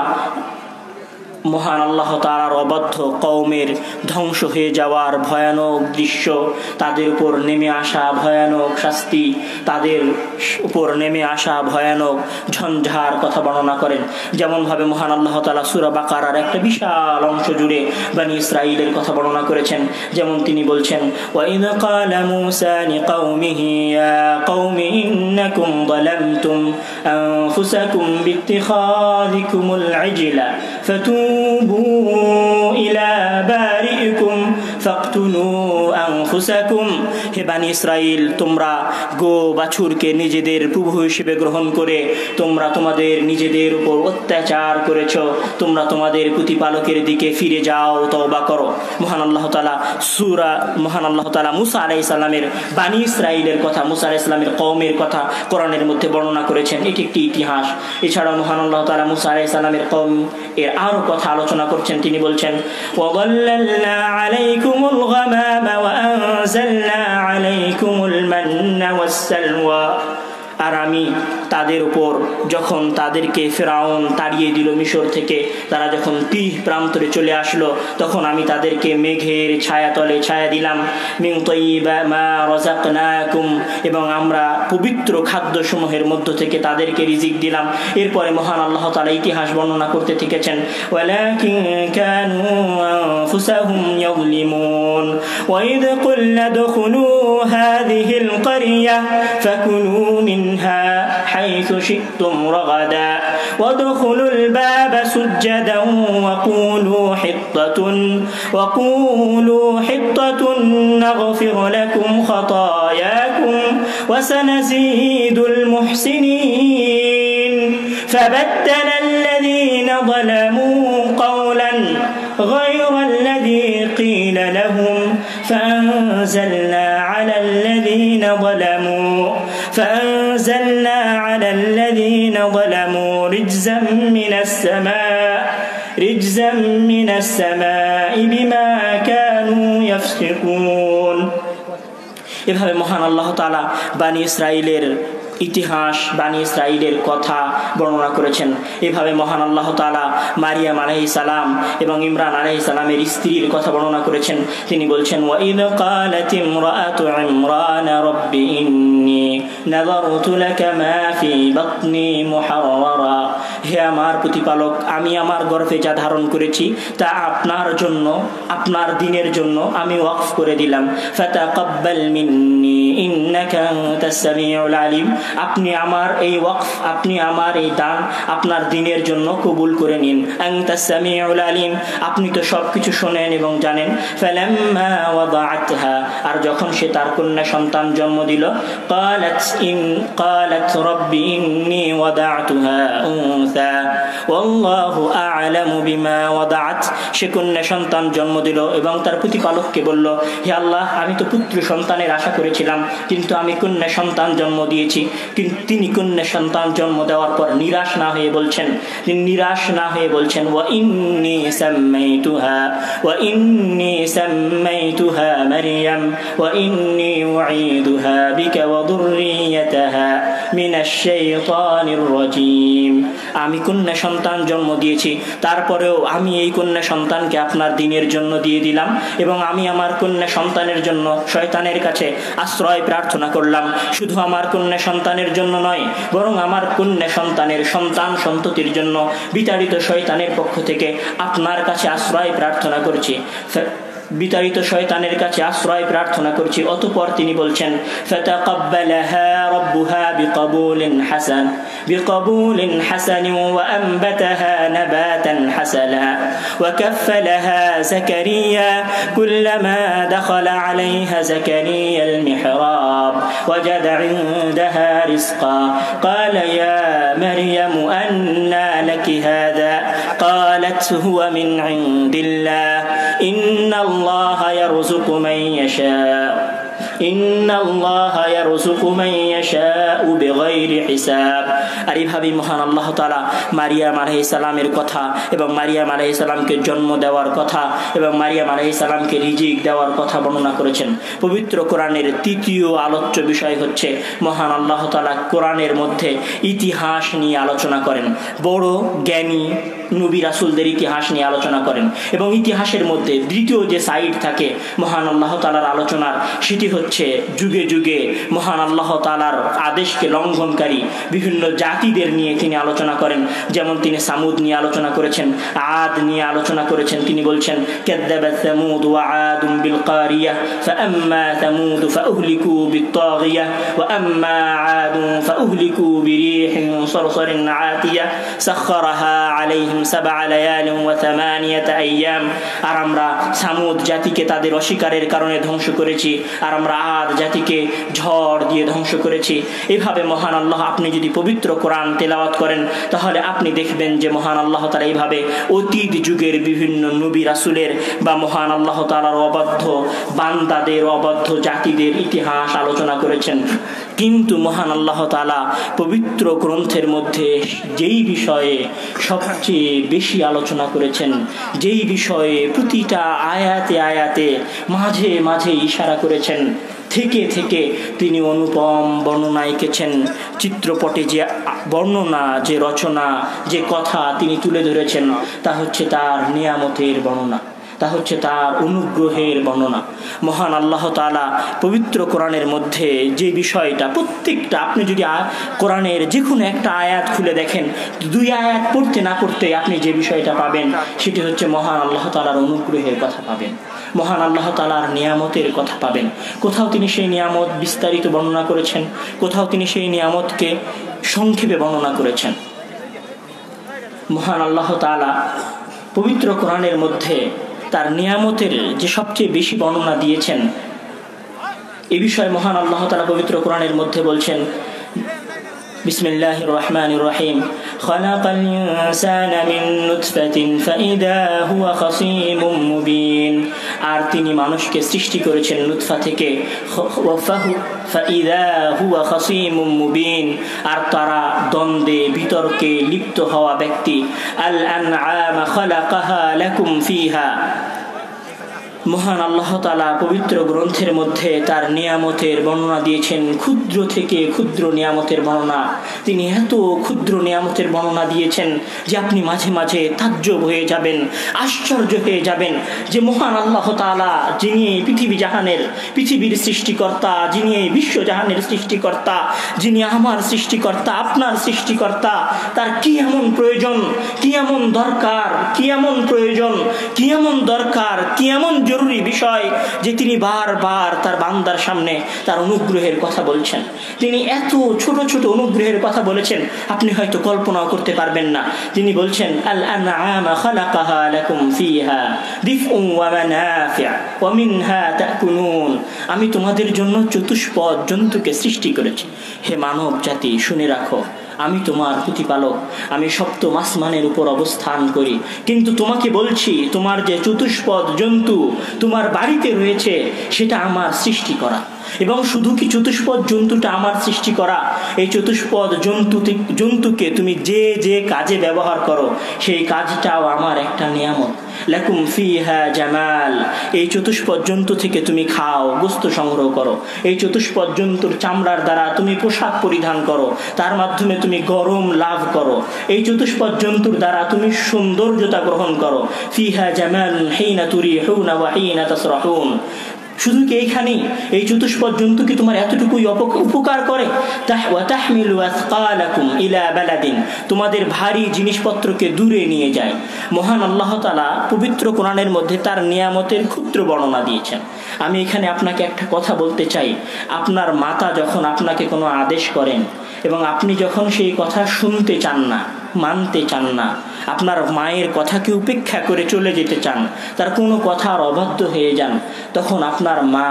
মহান আল্লাহ তাআলার অবাধ্য কওমের ধ্বংস হয়ে যাওয়ার ভয়ানক দৃশ্য, তাদের উপর নেমে আসা ভয়ানক শাস্তি, তাদের উপর নেমে আসা ভয়ানক ঝঞ্ঝার কথা বর্ণনা করেন। যেমনভাবে মহান আল্লাহ তাআলা সূরা বাকারার একটা বিশাল অংশ জুড়ে বনী ইসরাঈলের কথা বর্ণনা করেছেন। যেমন তিনি বলছেন, ওয়াইদ ক্বালা মূসা লিকাওমিহি ইয়া কওমি ইন্নাকুম যালামতুম আনফুসাকুম বিত্তিখাযিকুমুল ইজলা فتوبوا إلى بارئكم فاقتلوا أنفسكم। হে বানী ইসরাইল, তোমরা গো বাছুরকে নিজেদের প্রভু হিসেবে গ্রহণ করে তোমরা তোমাদের নিজেদের উপর অত্যাচার করেছো, তোমরা তোমাদের প্রতিপালকের দিকে ফিরে যাও, তওবা করো। মহান আল্লাহ তাআলা মুসা আলাইহিস সালামের বানী ইসরাইলের কথা, মুসা আলাইহিস সালামের কওমের কথা কোরআনের মধ্যে বর্ণনা করেছেন। এটি একটি ইতিহাস। এছাড়াও মহান আল্লাহ তাআলা মুসা আলাইহিস সালামের কওম এর আরো কথা আলোচনা করছেন। তিনি বলছেন, ওয়াযাল্লালনা আলাইকুমুল গামামা ওয়া আনজালনা আলাইকুমুল মান্না ওয়াসসালওয়া। আর আমি তাদের উপর যখন তাদেরকে ফেরাউন তাড়িয়ে দিল মিশর থেকে, তারা যখন তীর প্রান্তরে চলে আসলো, তখন আমি তাদেরকে মেঘের ছায়াতলে ছায়া দিলাম। মিন তাইয়্যিবা মা রাযাকনাকুম, এবং আমরা পবিত্র খাদ্যসমূহের মধ্য থেকে তাদেরকে রিজিক দিলাম। এরপরে মহান আল্লাহ তাআলা ইতিহাস বর্ণনা করতে থেকেছেন, ওয়ালাকিন কানু أنفسهم يظلمون وإذ قلنا ادخلوا هذه القرية فكلوا منها حيث شئتم رغدا وادخلوا الباب سجدا وقولوا حطة نغفر لكم خطاياكم وسنزيد المحسنين فبدل الذين ظلموا قولا غير الذي قيل لهم فأنزلنا على الذين ظلموا رجزا من السماء بما كانوا يفسقون এভাবে মহান আল্লাহ তাআলা বানি ইসরাইলের ইতিহাস, বানি ইসরাইলের কথা বর্ণনা করেছেন। এভাবে মহান আল্লাহ তাআলা মারিয়াম আলাইহিস সালাম এবং ইমরান আলাইহিস সালামের স্ত্রীর কথা বর্ণনা করেছেন। তিনি বলছেন ওয়াইদ ক্বালাত ইমরাতু ইমরান রাব্বি ইন্নী নাযারতু লাকা মা ফি বাতনি মুহাররারা, হে আমার প্রতিপালক, আমি আমার গর্ভে যা ধারণ করেছি তা আপনার জন্য, আপনার দ্বীনের জন্য আমি ওয়াকফ করে দিলাম। ফাতাকাব্বাল মিন্নী ইন্নাকা আনতাস সামিউল আলিম, আপনি আমার এই ওয়াকফ, আপনি আমার এই দান আপনার দ্বীনের জন্য কবুল করে নিন। আনতাস সামিউল আলিম, আপনি তো সবকিছু শোনেন এবং জানেন। ফালাম্মা ওয়াদাআতহা, আর যখন সে তার কন্যা সন্তান জন্ম দিল, قالت رب إني وضعتها أنثى والله أعلم بما وضعت, সে কন্যা সন্তান জন্ম দিল এবং তার প্রতিপালককে বলল, হে আল্লাহ, আমি তো পুত্র সন্তানের আশা করেছিলাম কিন্তু আমি কন্যা সন্তান জন্ম দিয়েছি। কিন্তু তিনি কন্যা সন্তান জন্ম দেওয়ার পর নিরাশ না হয়ে বলছেন ওয়া ইন্নী সাম্মাইতুহা মারইয়াম ওয়া ইন্নী উঈদুহা বিকা ওয়া যুররিয়াতাহা মিনাশ শাইতানির রাজীম, আমি কন্যা সন্তান জন্ম দিয়েছি, তারপরেও আমি এই কন্যা সন্তানকে আপনার দ্বীনের জন্য দিয়ে দিলাম এবং আমি আমার কন্যা সন্তানের জন্য শয়তানের কাছে আশ্রয় প্রার্থনা করলাম। শুধু আমার কন্যা সন্তানের জন্য নয়, বরং আমার কন্যা সন্তানের সন্তান সন্ততির জন্য বিতাড়িত শয়তানের পক্ষ থেকে আপনার কাছে আশ্রয় প্রার্থনা করছি। অতঃপর তিনি বলছেন, ফাতাকাব্বালাহা রাব্বুহা বিকবুলিন হাসান ওয়া আনবাতাহা নাবাতান হাসানা ওয়া কাফফালাহা যাকারিয়া কুল্লামা দাখালা আলাইহা যাকারিয়া আল মিহরাব ওয়াজাদা ইনদাহা রিজকা ক্বালা ইয়া মারইয়াম আন্না লাকি হাযা ক্বালাত হুয়া মিন ইনদিল্লাহ ইন্নাল্লাহা ইয়ারযুকু মান ইয়াশাউ বিগাইরি হিসাব। আর এইভাবেই মহান আল্লাহ তাআলা মারিয়াম আলাইহিস সালামের কথা এবং মারিয়াম আলাইহিস সালামকে জন্ম দেওয়ার কথা এবং মারিয়াম আলাইহিস সালামকে রিজিক দেওয়ার কথা বর্ণনা করেছেন। পবিত্র কোরআনের তৃতীয় আলোচ্য বিষয় হচ্ছে মহান আল্লাহ তাআলা কোরআনের মধ্যে ইতিহাস নিয়ে আলোচনা করেন, বড় জ্ঞানী নবী রাসূলদের ইতিহাস নিয়ে আলোচনা করেন এবং ইতিহাসের মধ্যে দ্বিতীয় যে সাইড থাকে মহান আল্লাহ তাআলার আলোচনার, সেটি হচ্ছে যুগে যুগে মহান আল্লাহ তাআলার আদেশকে লঙ্ঘনকারী বিভিন্ন জাতিদের নিয়ে তিনি আলোচনা করেন। যেমন তিনি সামুদ নিয়ে আলোচনা করেছেন, আদ নিয়ে আলোচনা করেছেন। তিনি বলছেন, কাযাবাত সামুদ ওয়া আদুম বিল কারিয়া ফাআম্মা সামুদ ফাউহলিকু বিত্তাগিয়া ওয়া আম্মা আদুম ফাউহলিকু বিরিহিন সারসারিন আতিয়া সাখখারাহা আলাইহিম সাবআ লায়ালিন ওয়া থামানিয়াতা আইয়াম। আর আমরা সামুদ জাতিকে তাদের অস্বীকারের কারণে ধ্বংস করেছি, আর আমরা আদ জাতিকে ঝড় দিয়ে ধ্বংস করেছি। এইভাবে মহান আল্লাহ, আপনি যদি পবিত্র কোরআন তেলাওয়াত করেন তাহলে আপনি দেখবেন যে মহান আল্লাহ তাআলা এইভাবে অতীত যুগের বিভিন্ন নবী রাসূলের বা মহান আল্লাহ তাআলার অবাধ্য বান্দাদের, অবাধ্য জাতিদের ইতিহাস আলোচনা করেছেন। কিন্তু মহান আল্লাহ তাআলা পবিত্র গ্রন্থের মধ্যে যেই বিষয়ে সবচেয়ে বেশি আলোচনা করেছেন, যেই বিষয়ে প্রতিটা আয়াতে আয়াতে মাঝে মাঝে ইশারা করেছেন, থেকে থেকে তিনি অনুপম বর্ণনা এঁকেছেন। চিত্রপটে যে বর্ণনা, যে রচনা, যে কথা তিনি তুলে ধরেছেন তা হচ্ছে তার নিয়ামতের বর্ণনা, তা হচ্ছে তার অনুগ্রহের বর্ণনা। মহান আল্লাহ তাআলা পবিত্র কোরআনের মধ্যে যে বিষয়টা, প্রত্যেকটা আপনি যদি কোরআনের যে কোনো একটা আয়াত খুলে দেখেন, 2 আয়াত পড়তে না পড়তে আপনি যে বিষয়টা পাবেন সেটি হচ্ছে মহান আল্লাহ তাআলার অনুগ্রহের কথা পাবেন, মহান আল্লাহ তাআলার নিয়ামতের কথা পাবেন। কোথাও তিনি সেই নিয়ামত বিস্তারিত বর্ণনা করেছেন, কোথাও তিনি সেই নিয়ামতকে সংক্ষেপে বর্ণনা করেছেন। মহান আল্লাহ তাআলা পবিত্র কোরআনের মধ্যে তার নিয়ামতের যে সবচেয়ে বেশি বর্ণনা দিয়েছেন, এই বিষয়ে মহান আল্লাহ তাআলা পবিত্র কোরআনের মধ্যে বলছেন, বিসমিল্লাহির রহমানির রহিম, খালাকাল ইনসানা মিন নুতফাতিন ফাইদা হুয়া খাসীমুম মুবিন। আর তিনি মানুষকে সৃষ্টি করেছেন নুতফা থেকে, ফাইদা হুয়া খাসীমুম মুবিন, আর তারা দ্বন্দ্বে বিতর্কে লিপ্ত হওয়া ব্যক্তি। আল আনআম খালাকাহা লাকুম ফিহা। মহান আল্লাহ তাআলা পবিত্র গ্রন্থের মধ্যে তার নিয়ামতের বর্ণনা দিয়েছেন, ক্ষুদ্র থেকে ক্ষুদ্র নিয়ামতের বর্ণনা। তিনি এত ক্ষুদ্র নিয়ামতের বর্ণনা দিয়েছেন যে আপনি মাঝে মাঝে তাজ্জব হয়ে যাবেন, আশ্চর্য হয়ে যাবেন যে মহান আল্লাহ তাআলা, যিনি পৃথিবীর সৃষ্টিকর্তা, যিনি এই বিশ্বজাহানের সৃষ্টিকর্তা, যিনি আমার সৃষ্টিকর্তা, আপনার সৃষ্টিকর্তা, তার কি এমন প্রয়োজন, কি এমন দরকার, কি এমন প্রয়োজন, কি এমন দরকার, কি এমন জরুরি বিষয় যে তিনি বারবার তার বান্দার সামনে তার অনুগ্রহের কথা বলছেন। তিনি এত ছোট ছোট অনুগ্রহের কথা বলেছেন, আপনি হয়তো কল্পনাও করতে পারবেন না। তিনি বলছেন, আল আনআম খালাকাহা লাকুম ফিহা দিফউন ওয়া মানাফিউ ওয়া মিনহা তাকুলুন। আমি তোমাদের জন্য চতুষ্পদ জন্তুকে সৃষ্টি করেছি। হে মানব জাতি, শুনে রাখো, আমি তোমার প্রতিপালক, আমি সপ্তম আসমানের উপর অবস্থান করি, কিন্তু তোমাকে বলছি তোমার যে চতুষ্পদ জন্তু তোমার বাড়িতে রয়েছে সেটা আমার সৃষ্টি করা। এবং শুধু কি চতুষ্পদ জন্তুটা আমার সৃষ্টি করা, এই চতুষ্পদ জন্তুকে তুমি যে যে কাজে ব্যবহার করো সেই কাজটাও আমার একটা নিয়ামত। লাকুম ফিহা জামাল। এই চতুষ্পদ জন্তু থেকে তুমি খাও, গোস্ত সংগ্রহ করো। এই চতুষ্পদ জন্তুর চামড়ার দ্বারা তুমি পোশাক পরিধান করো, তার মাধ্যমে তুমি গরম লাভ করো। এই চতুষ্পদ জন্তুর দ্বারা তুমি সৌন্দর্যতা গ্রহণ করো। ফিহা জামাল হিনা তুরিহুনা ওয়া হিনা তাসরাহুন। শুধু কি এইখানেই? এই চতুষ্পদ জন্তু কি তোমার এতটুকুই উপকার করে? তাহমিলু আসকালাকুম ইলা বালাদিন। তোমাদের ভারী জিনিসপত্রকে দূরে নিয়ে যায়। মহান আল্লাহ তাআলা পবিত্র কোরআনের মধ্যে তার নিয়ামতের ক্ষুদ্র বর্ণনা দিয়েছেন। আমি এখানে আপনাকে একটা কথা বলতে চাই। আপনার মাতা যখন আপনাকে কোনো আদেশ করেন এবং আপনি যখন সেই কথা শুনতে চান না, মানতে চান না, আপনার মায়ের কথাকে উপেক্ষা করে চলে যেতে চান, তার কোনো কথার অবাধ্য হয়ে যান, তখন আপনার মা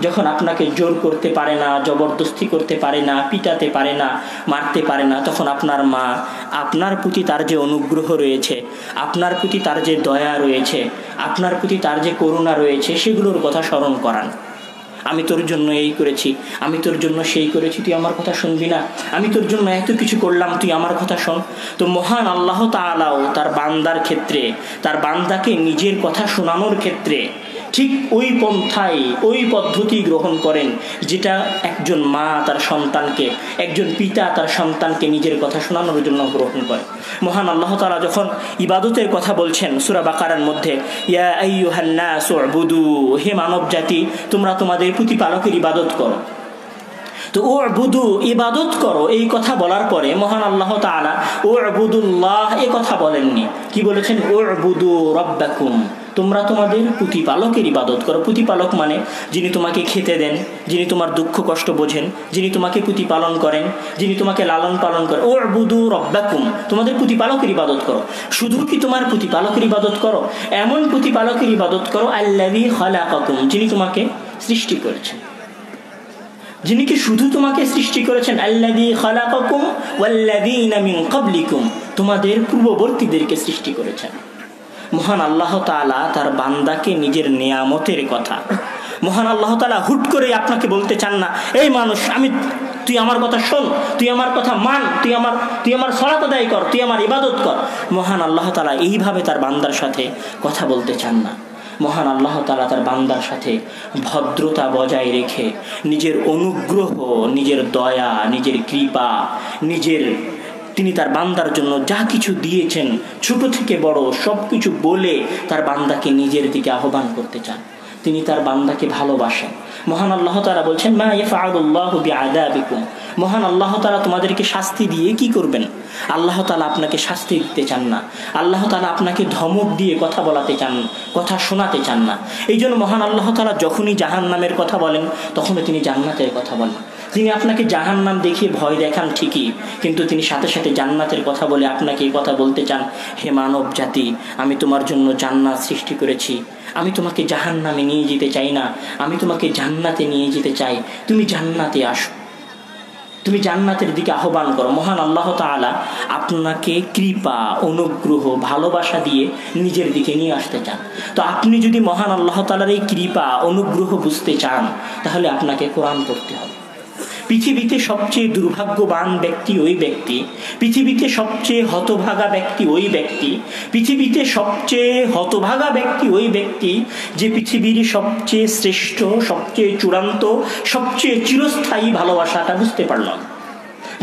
যখন আপনাকে জোর করতে পারে না, জবরদস্তি করতে পারে না, পিটাতে পারে না, মারতে পারে না, তখন আপনার মা আপনার প্রতি তার যে অনুগ্রহ রয়েছে, আপনার প্রতি তার যে দয়া রয়েছে, আপনার প্রতি তার যে করুণা রয়েছে, সেগুলোর কথা স্মরণ করান। আমি তোর জন্য এই করেছি, আমি তোর জন্য সেই করেছি, তুই আমার কথা শুনবি না, আমি তোর জন্য এত কিছু করলাম, তুই আমার কথা শোন। তো মহান আল্লাহ তাআলাও তার বান্দার ক্ষেত্রে, তার বান্দাকে নিজের কথা শোনানোর ক্ষেত্রে ঠিক ওই পন্থায়, ওই পদ্ধতি গ্রহণ করেন যেটা একজন মা তার সন্তানকে, একজন পিতা তার সন্তানকে নিজের কথা শোনানোর জন্য গ্রহণ করে। মহান আল্লাহ তাআলা যখন ইবাদতের কথা বলছেন সূরা বাকারার মধ্যে, ইয়া আইয়ুহান নাসু উবুদু, হে মানব জাতি, তোমরা তোমাদের প্রতিপালকের ইবাদত করো। তো উবুদু, ইবাদত করো, এই কথা বলার পরে মহান আল্লাহ তাআলা উবুদুল্লাহ এই কথা বলেননি। কি বলেছেন? উবুদু রাব্বাকুম, তোমরা তোমাদের প্রতিপালকের ইবাদত করো। প্রতিপালক মানে যিনি তোমাকে খেতে দেন, যিনি তোমার দুঃখ কষ্ট বোঝেন, যিনি তোমাকে প্রতিপালন করেন, যিনি তোমাকে লালন পালন করেন। উবুদু রাব্বাকুম, তোমাদের প্রতিপালকের ইবাদত করো। শুধু কি তোমার প্রতিপালকের ইবাদত করো, এমন প্রতিপালকের ইবাদত করো আল্লাযী খালাকাকুম, যিনি তোমাকে সৃষ্টি করেছেন। যিনি কি শুধু তোমাকে সৃষ্টি করেছেন, আল্লাযী খালাকাকুম ওয়াল্লাযীনা মিন ক্বাবলিকুম, তোমাদের পূর্ববর্তীদেরকে সৃষ্টি করেছেন। মহান আল্লাহ তাআলা তার বান্দাকে নিজের নিয়ামতের কথা, মহান আল্লাহ তাআলা হুট করে আপনাকে বলতে চান না, এই মানুষ, তুই আমার কথা শোন, তুই আমার কথা মান, তুই আমার সালাত আদায় কর, তুই আমার ইবাদত কর। মহান আল্লাহ তাআলা এইভাবে তার বান্দার সাথে কথা বলতে চান না। মহান আল্লাহ তাআলা তার বান্দার সাথে ভদ্রতা বজায় রেখে নিজের অনুগ্রহ, নিজের দয়া, নিজের কৃপা, নিজের তিনি তার বান্দার জন্য যা কিছু দিয়েছেন ছোট থেকে বড় সব কিছু বলে তার বান্দাকে নিজের দিকে আহ্বান করতে চান। তিনি তার বান্দাকে ভালোবাসেন। মহান আল্লাহ তাআলা বলছেন, মা ইয়াফআলুল্লাহু বিআযাবিকুম, মহান আল্লাহ তাআলা তোমাদেরকে শাস্তি দিয়ে কি করবেন? আল্লাহ তাআলা আপনাকে শাস্তি দিতে চান না, আল্লাহ তাআলা আপনাকে ধমক দিয়ে কথা বলাতে চান, কথা শোনাতে চান না। এই জন্য মহান আল্লাহ তাআলা যখনই জাহান্নামের কথা বলেন তখনই তিনি জান্নাতের কথা বলেন। তিনি আপনাকে জাহান্নাম দেখিয়ে ভয় দেখান ঠিকই, কিন্তু তিনি সাথে সাথে জান্নাতের কথা বলে আপনাকে এই কথা বলতে চান, হে মানব জাতি, আমি তোমার জন্য জান্নাত সৃষ্টি করেছি, আমি তোমাকে জাহান্নামে নিয়ে যেতে চাই না, আমি তোমাকে জান্নাতে নিয়ে যেতে চাই, তুমি জান্নাতে আসো, তুমি জান্নাতের দিকে আহ্বান করো। মহান আল্লাহ তাআলা আপনাকে কৃপা, অনুগ্রহ, ভালোবাসা দিয়ে নিজের দিকে নিয়ে আসতে চান। তো আপনি যদি মহান আল্লাহ তাআলার এই কৃপা, অনুগ্রহ বুঝতে চান তাহলে আপনাকে কোরআন পড়তে হবে। পৃথিবীতে সবচেয়ে দুর্ভাগ্যবান ব্যক্তি ওই ব্যক্তি, পৃথিবীতে সবচেয়ে হতভাগা ব্যক্তি ওই ব্যক্তি, পৃথিবীতে সবচেয়ে হতভাগা ব্যক্তি ওই ব্যক্তি যে পৃথিবীর সবচেয়ে শ্রেষ্ঠ, সবচেয়ে চূড়ান্ত, সবচেয়ে চিরস্থায়ী ভালোবাসাটা বুঝতে পারল না।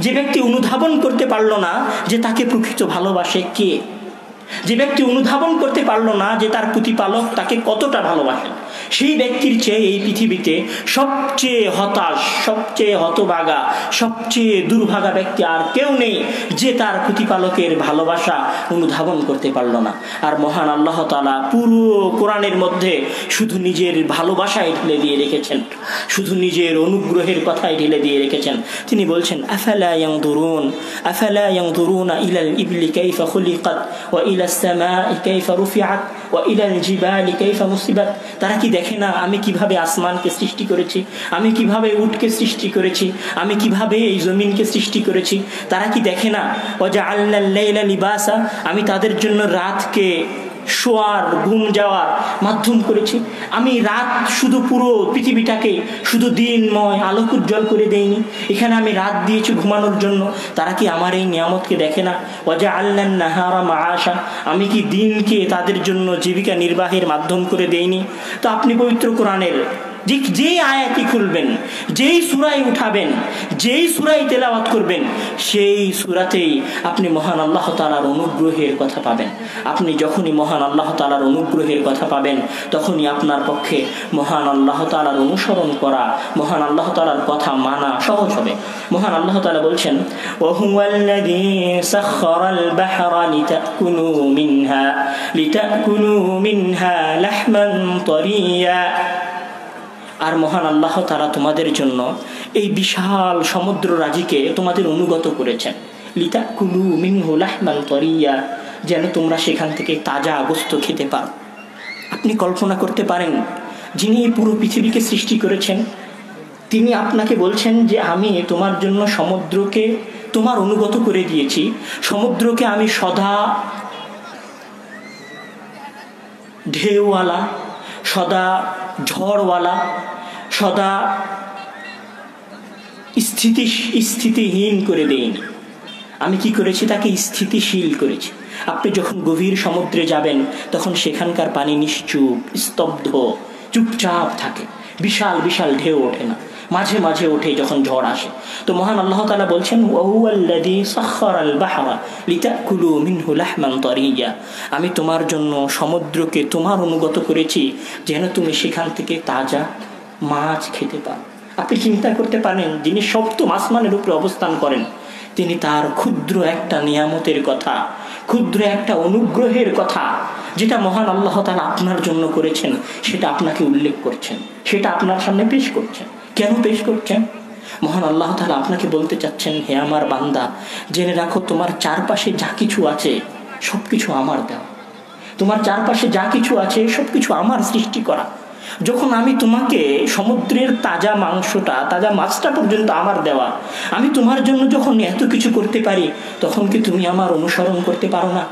যে ব্যক্তি অনুধাবন করতে পারল না যে তাকে প্রকৃত ভালোবাসে কে, যে ব্যক্তি অনুধাবন করতে পারলো না যে তার প্রতিপালক তাকে কতটা ভালোবাসেন, সেই ব্যক্তির চেয়ে এই পৃথিবীতে সবচেয়ে হতাশ, সবচেয়ে হতভাগা, সবচেয়ে দুর্ভাগা ব্যক্তি আর কেউ নেই যে তার প্রতিপালকের ভালোবাসা অনুধাবন করতে পারলো না। আর মহান আল্লাহ তাআলা পুরো কোরআনের মধ্যে শুধু নিজের ভালোবাসায় ঢেলে দিয়ে রেখেছেন, শুধু নিজের অনুগ্রহের কথাই ঢেলে দিয়ে রেখেছেন। তিনি বলছেন, আফালা ইয়ানজুরুন, আফালা ইয়ানজুরুনা ইলাল ইবলি কাইফা খুলিকাত ওয়া ইলাস সামাই কাইফা রুফিআত ওয়া ইলাল জিবালি কাইফা মুসিবাত। তারা কি দেখে না আমি কিভাবে আসমানকে সৃষ্টি করেছি, আমি কিভাবে উটকে সৃষ্টি করেছি, আমি কিভাবে এই জমিনকে সৃষ্টি করেছি? তারা কি দেখে না ওয়াজআলনাল লাইলা লিবাসা, আমি তাদের জন্য রাতকে শোয়ার, ঘুম যাওয়ার মাধ্যম করেছি। আমি রাত শুধু পুরো পৃথিবীটাকে শুধু দিনময় আলোক উজ্জ্বল করে দেইনি, এখানে আমি রাত দিয়েছি ঘুমানোর জন্য। তারা কি আমার এই নিয়ামতকে দেখে না? ওয়াজআলনান নাহারা মাআশা, আমি কি দিনকে তাদের জন্য জীবিকা নির্বাহের মাধ্যম করে দেইনি? তো আপনি পবিত্র কোরআনের যেই আয়াতই খুলবেন, যেই সূরায় উঠাবেন, যেই সূরায় তেলাওয়াত করবেন, সেই সূরাতেই আপনি মহান আল্লাহ তাআলার অনুগ্রহের কথা পাবেন। আপনি যখনই মহান আল্লাহ তাআলার অনুগ্রহের কথা পাবেন তখনই আপনার পক্ষে মহান আল্লাহ তাআলার অনুসরণ করা, মহান আল্লাহ তাআলার কথা মানা সহজ হবে। মহান আল্লাহ তাআলা বলছেন, ওয়া হুয়াল্লাযী সাখখারাল বাহরা লিতাকুলু মিনহা লাহমান তারিয়া। আর মহান আল্লাহ তাআলা তোমাদের জন্য এই বিশাল সমুদ্র রাজিকে তোমাদের অনুগত করেছেন, লিতাকুলু মিনহু লাহমান তারিয়া, যেন তোমরা সেখান থেকে তাজা গোশত খেতে পারো। আপনি কল্পনা করতে পারেন যিনি পুরো পৃথিবীকে সৃষ্টি করেছেন তিনি আপনাকে বলছেন যে আমি তোমার জন্য সমুদ্রকে তোমার অনুগত করে দিয়েছি, সমুদ্রকে আমি সদা ঢেউওয়ালা, সদা ঝড়ওয়ালা, সদা স্থিতিহীন করে দেইনি, আমি কি করেছি তাকে স্থিতিশীল করেছি। আপনি যখন গভীর সমুদ্রে যাবেন তখন সেখানকার পানি নিশ্চুপ, স্তব্ধ, চুপচাপ থাকে, বিশাল বিশাল ঢেউ ওঠে না, মাঝে মাঝে ওঠে যখন ঝড় আসে। তো মহান আল্লাহ তাআলা বলছেন, ওয়া হুয়াল্লাযী সাখখারাল বাহরা লিতাকুলু মিনহু লাহমান তারিয়া, আমি তোমার জন্য সমুদ্রকে তোমার অনুগত করেছি যেন তুমি সেখান থেকে তাজা মাছ খেতে পারো। আপনি চিন্তা করতে পারেন যিনি সপ্তম আসমানের উপরে অবস্থান করেন তিনি তার ক্ষুদ্র একটা নিয়ামতের কথা, ক্ষুদ্র একটা অনুগ্রহের কথা যেটা মহান আল্লাহ তাআলা আপনার জন্য করেছেন সেটা আপনাকে উল্লেখ করছেন, সেটা আপনার সামনে পেশ করছেন। কেন পেশ করছেন? মহান আল্লাহ তাআলা আপনাকে বলতে চাচ্ছেন, হে আমার বান্দা, জেনে রাখো তোমার চারপাশে যা কিছু আছে সবকিছু আমার দেওয়া, তোমার চারপাশে যা কিছু আছে সবকিছু আমার সৃষ্টি করা। যখন আমি তোমাকে সমুদ্রের তাজা মাংসটা, তাজা মাছটা পর্যন্ত আমার দেওয়া, আমি তোমার জন্য যখন এত কিছু করতে পারি তখন কি তুমি আমার অনুসরণ করতে পারো না?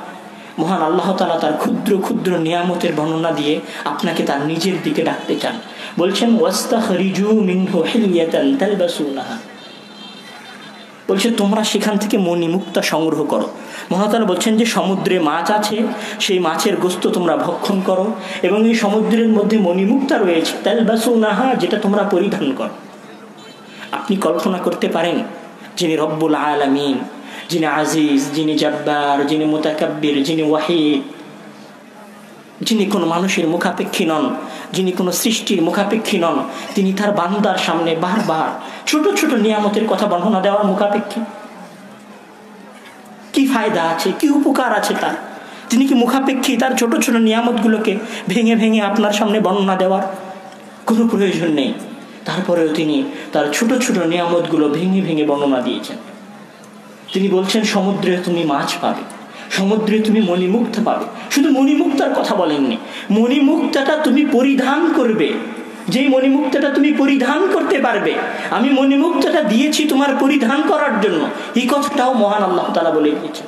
মহান আল্লাহ তাআলা তার ক্ষুদ্র ক্ষুদ্র নিয়ামতের বর্ণনা দিয়ে আপনাকে তার নিজের দিকে ডাকতে চান। বলছেন, ওয়াস্তাখরিজু মিনহু হিলিয়াতান তালবাসুনাহা, বলছে তোমরা সেখান থেকে মণিমুক্তা সংগ্রহ করো। মহান তাআলা বলছেন যে সমুদ্রে মাছ আছে, সেই মাছের গোশত তোমরা ভক্ষণ করো এবং এই সমুদ্রের মধ্যে মণিমুক্তা রয়েছে তালবাসুনাহা, যেটা তোমরা পরিধান করো। আপনি কল্পনা করতে পারেন যিনি রব্বুল আলামিন, যিনি আজিজ, যিনি জব্বার, যিনি মুতাকাব্বির, যিনি ওয়াহিদ, যিনি কোনো মানুষের মুখাপেক্ষী নন, যিনি কোনো সৃষ্টির মুখাপেক্ষী নন, তিনি তার বান্দার সামনে বারবার ছোট ছোট নিয়ামতের কথা বর্ণনা দেওয়ার মুখাপেক্ষী। কি ফায়দা আছে, কি উপকার আছে তার? তিনি কি মুখাপেক্ষী তার ছোট ছোট নিয়ামতগুলোকে ভেঙে ভেঙে আপনার সামনে বর্ণনা দেওয়ার? কোনো প্রয়োজন নেই। তারপরেও তিনি তার ছোট ছোট নিয়ামতগুলো ভেঙে ভেঙে বর্ণনা দিয়েছেন। তিনি বলছেন সমুদ্রে তুমি মাছ পাবে, সমুদ্রে তুমি মণিমুক্তা পাবে। শুধু মণিমুক্তার কথা বলেননি, মণিমুক্তাটা তুমি পরিধান করবে, যেই মণিমুক্তাটা তুমি পরিধান করতে পারবে, আমি মণিমুক্তাটা দিয়েছি তোমার পরিধান করার জন্য। এই কথাটাও মহান আল্লাহ তাআলা বলে দিয়েছেন।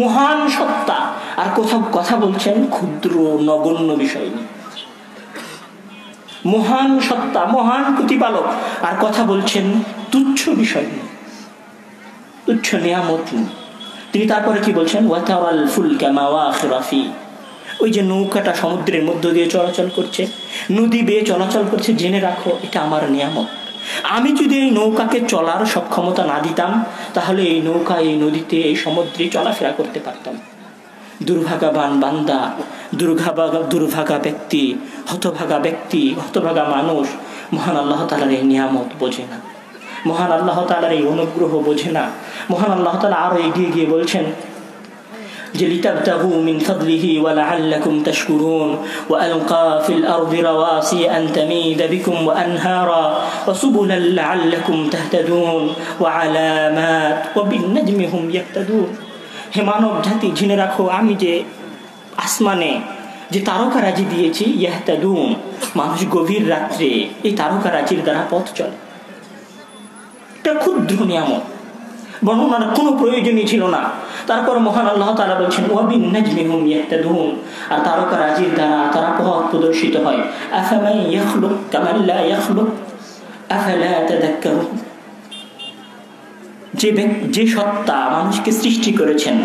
মহান সত্তা, আর কোথাও কথা বলছেন ক্ষুদ্র নগণ্য বিষয় নিয়ে। মহান সত্তা, মহান প্রতিপালক, আর কথা বলছেন তুচ্ছ বিষয় নিয়ে, তুচ্ছ নিয়ামত নিয়ে। তিনি তারপরে কি বলছেন? ওয়াতারাল ফুলকা মাওয়াখিরা ফি, ওই যে নৌকাটা সমুদ্রের মধ্য দিয়ে চলাচল করছে, নদী বেয়ে চলাচল করছে, জেনে রাখো এটা আমার নিয়ামত। আমি যদি এই নৌকাকে চলার সক্ষমতা না দিতাম, তাহলে এই নৌকা এই নদীতে এই সমুদ্রে চলাফেরা করতে পারতাম। দুর্ভাগাবান বান্দা, দুর্ভাগা ব্যক্তি, হতভাগা মানুষ মহান আল্লাহ তাআলার এই নিয়ামত বোঝে না, মহান আল্লাহ তাআলার এই অনুগ্রহ বোঝে না। মহান আল্লাহ তাআলা আরো এগিয়ে গিয়ে বলছেন যে লিতাবতাগু মিন ফাদলিহি ওয়া লাআল্লাকুম তাশকুরুন ওয়া আলকা ফিল আরদি রাওয়াসি আন তামিদা বিকুম ওয়া আনহারা ওয়া সুবুলান লাআল্লাকুম তাহতাদুন ওয়া আলামাত ওয়া বিন নাজমি হুম ইয়াহতাদুন। হে মানব জাতি, জেনে রাখো আমি যে আসমানে যে তারকারাজি দিয়েছি, ইয়াহতাদুন, মানুষ গভীর রাত্রে এই তারকারাজির দ্বারা পথ চলে। এটা ক্ষুদ্র নিয়ামত, বর্ণনার কোনো প্রয়োজনই ছিল না। তারপর মহান আল্লাহ তাআলা বলছেন ওয়া বিন নাজমি হুম ইয়াহতাদুন, আর তারকারাজির দ্বারা তারা পথ প্রদর্শিত হয়। আফামান ইয়াখলুক কামান লা ইয়াখলুক আফালা তাযাক্কারুন। যে সত্তা মানুষকে সৃষ্টি করেছেন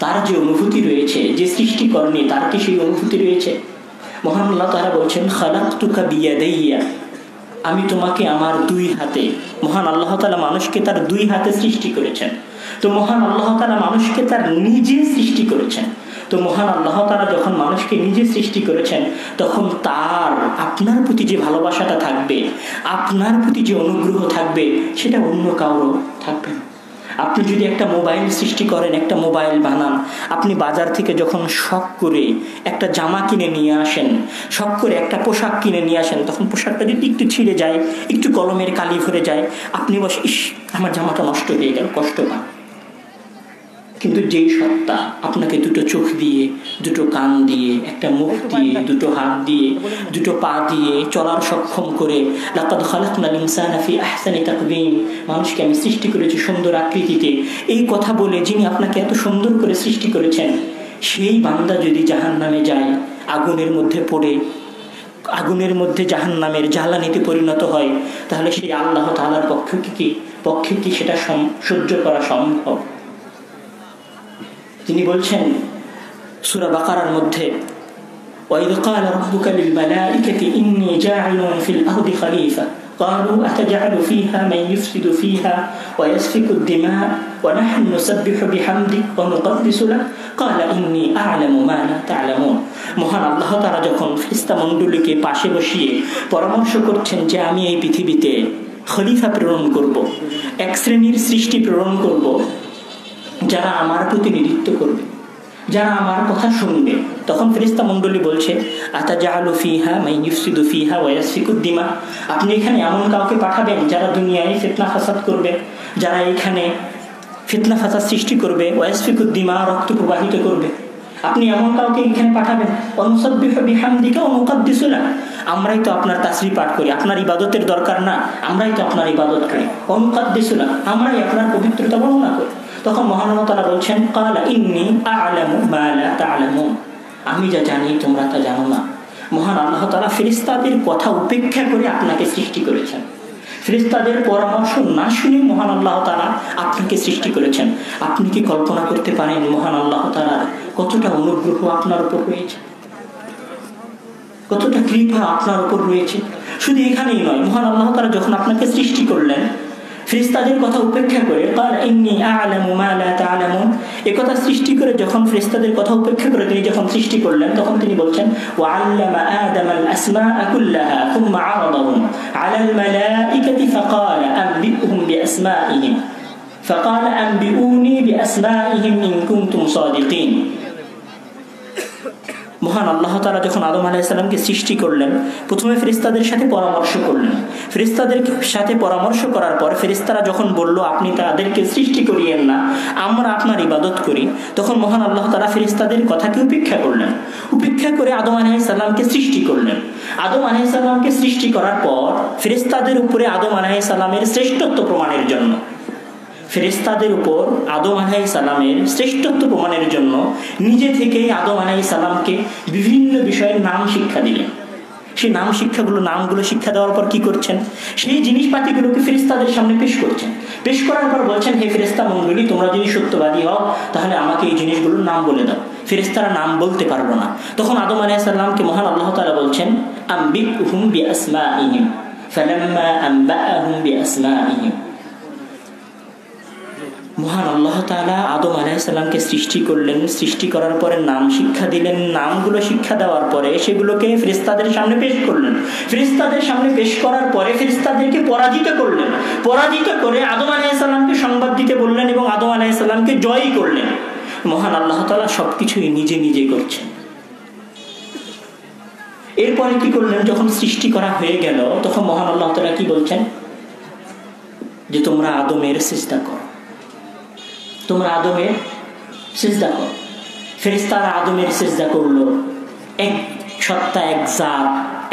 তার যে অনুভূতি রয়েছে, যে সৃষ্টি করেনি তার কি সেই অনুভূতি রয়েছে? মহান আল্লাহ তাআলা বলছেন খালাকতুকা বিয়াদাইয়া, আমি তোমাকে আমার দুই হাতে। মহান আল্লাহ তাআলা মানুষকে তার দুই হাতে সৃষ্টি করেছেন। তো মহান আল্লাহ তাআলা মানুষকে তার নিজে সৃষ্টি করেছেন। তো মহান আল্লাহ তাআলা যখন মানুষকে নিজে সৃষ্টি করেছেন, তখন তার আপনার প্রতি যে ভালোবাসাটা থাকবে, আপনার প্রতি যে অনুগ্রহ থাকবে, সেটা অন্য কারো থাকবে না। আপনি যদি একটা মোবাইল সৃষ্টি করেন, একটা মোবাইল বানান, আপনি বাজার থেকে যখন শখ করে একটা জামা কিনে নিয়ে আসেন, শখ করে একটা পোশাক কিনে নিয়ে আসেন, তখন পোশাকটা যদি একটু ছিঁড়ে যায়, একটু কলমের কালি ভরে যায়, আপনি বসে ইস আমার জামাটা নষ্ট হয়ে গেল, কষ্ট পান। কিন্তু যেই সত্তা আপনাকে দুটো চোখ দিয়ে, দুটো কান দিয়ে, একটা মুখ দিয়ে, দুটো হাত দিয়ে, দুটো পা দিয়ে চলার সক্ষম করে, লাকাদ খালাকনাল ইনসানা ফি আহসানি তাকওয়িম, মানুষকে আমি সৃষ্টি করেছি সুন্দর আকৃতিতে, এই কথা বলে যিনি আপনাকে এত সুন্দর করে সৃষ্টি করেছেন, সেই বান্দা যদি জাহান্নামে যায়, আগুনের মধ্যে পড়ে, আগুনের মধ্যে জাহান্নামের জ্বালানিতে পরিণত হয়, তাহলে সেই আল্লাহ তাআলার পক্ষে কি সেটা সহ্য করা সম্ভব? তিনি বলছেন সূরা বাকারার মধ্যে ওয়াইদ ক্বালা রাব্বুকা লিল মালাইকাতি ইন্নী জা'ইলুন ফিল আরদি খলিফা ক্বালু আতাজআলু ফীহা মান ইফসিদু ফীহা ওয়া ইয়াসফিকু আদ-দিমা ওয়া নাহনু নুসাব্বিহু বিহামদিক ওয়া নুকদ্দিসু লাক ক্বালা ইন্নী আ'লামু মা লা তা'লামুন। মহান আল্লাহ তাআলা যখন ফেরেশতা মণ্ডলীকে পাশে বসিয়ে পরামর্শ করছেন যে আমি এই পৃথিবীতে খলিফা প্রেরণ করব, এক শ্রেণীর সৃষ্টি প্রেরণ করব যারা আমার প্রতিনিধিত্ব করবে, যারা আমার কথা শুনবে, তখন ফেরেশতা মণ্ডলী বলছে আতাজআলু ফীহা মান ইফসিদু ফীহা ওয়া ইয়াসফিকু আদ-দিমা, আপনি এখানে এমন কাউকে পাঠাবেন যারা দুনিয়ায় ফিতনা ফাসাদ করবে, যারা এখানে ফিতনা ফাসাদ সৃষ্টি করবে, ওয়া ইয়াসফিকু আদ-দিমা, রক্ত প্রবাহিত করবে, আপনি এমন কাউকে এখানে পাঠাবেন? অনুসাব্বিহু বিহামদিকা ওয়া নুকদ্দিসু লাক, আমরাই তো আপনার তাসবিহ পাঠ করি, আপনার ইবাদতের দরকার না, আমরাই তো আপনার ইবাদত করি, ওয়া নুকদ্দিসু লাক, আমরাই আপনার পবিত্রতা বর্ণনা করি। তখন মহান আল্লাহ তাআলা বলছেন ক্বালা ইন্নী আ'লামু মা লা তা'লামুন, আমি যা জানি তোমরা তা জানো না। মহান আল্লাহ তাআলা ফেরেশতাদের কথা উপেক্ষা করে আপনাকে সৃষ্টি করেছেন, ফেরেশতাদের পরামর্শ না শুনে মহান আল্লাহ তাআলা আপনাকে সৃষ্টি করেছেন। আপনি কি কল্পনা করতে পারেন মহান আল্লাহ তাআলার কতটা অনুগ্রহ আপনার উপর রয়েছে, কতটা কৃপা আপনার উপর রয়েছে? শুধু এখানেই নয়, মহান আল্লাহ তাআলা যখন আপনাকে সৃষ্টি করলেন, ফেরেশতাদের কথা উপেক্ষা করে قال إني أعلم ما لا تعلمون এই কথা সৃষ্টি করে যখন ফেরেশতাদের কথা উপেক্ষা করে তিনি যখন সৃষ্টি করলেন তখন তিনি বলছেন وعلم آدم الأسماء كلها ثم عرضهم على الملائكة فقال أنبئوني بأسمائهم إن كنتم صادقين মহান আল্লাহ তাআলা যখন আদম আলাইহিস সালামকে সৃষ্টি করলেন প্রথমে ফেরেশতাদের সাথে পরামর্শ করলেন। ফেরেশতাদের সাথে পরামর্শ করার পর ফেরেশতারা যখন বলল আপনি তাদেরকে সৃষ্টি করিয়েন না, আমরা আপনার ইবাদত করি, তখন মহান আল্লাহ তাআলা ফেরেশতাদের কথাকে উপেক্ষা করলেন। উপেক্ষা করে আদম আলাইহিস সালামকে সৃষ্টি করলেন। আদম আলাইহিস সালামকে সৃষ্টি করার পর ফেরেশতাদের উপরে আদম আলাইহিস সালামের শ্রেষ্ঠত্ব প্রমাণের জন্য ফেরেশতাদের উপর আদম আলাইহিস সালামের শ্রেষ্ঠত্ব প্রমাণের জন্য নিজে থেকেই আদম আলাইহিস সালামকে বিভিন্ন বিষয়ের নাম শিক্ষা দিলেন। সেই নামগুলো শিক্ষা দেওয়ার পর কি করছেন, সেই জিনিসপাতিগুলোকে ফেরেশতাদের সামনে পেশ করছেন। পেশ করার পর বলছেন, হে ফেরেশতা মণ্ডলী, তোমরা যদি সত্যবাদী হও তাহলে আমাকে এই জিনিসগুলোর নাম বলে দাও। ফেরেশতারা নাম বলতে পারলো না। তখন আদম আলাইহিস সালামকে মহান আল্লাহ তাআলা বলছেন, আম্বিহুম বিআসমাইহিম ফালাম্মা আনবাআহুম বিআসমাইহিম। মহান আল্লাহ তাআলা আদম আলাইহিস সালামকে সৃষ্টি করলেন। সৃষ্টি করার পরে নাম শিক্ষা দিলেন। নামগুলো শিক্ষা দেওয়ার পরে সেগুলোকে ফেরেশতাদের সামনে পেশ করলেন। ফেরেশতাদের সামনে পেশ করার পরে ফেরেশতাদেরকে পরাজিত করলেন। পরাজিত করে আদম আলাইহিস সালামকে সংবাদ দিতে বললেন এবং আদম আলাইহিস সালামকে জয়ী করলেন। মহান আল্লাহ তাআলা সবকিছুই নিজে নিজে করছেন। এরপরে কি করলেন, যখন সৃষ্টি করা হয়ে গেল তখন মহান আল্লাহ তাআলা কি বলছেন, যে তোমরা আদমের সিজদা করো, তোমরা আদমের সিজদা করো। ফেরেশতারা আদমের সিজদা করলো। এক সত্তা, এক জাত,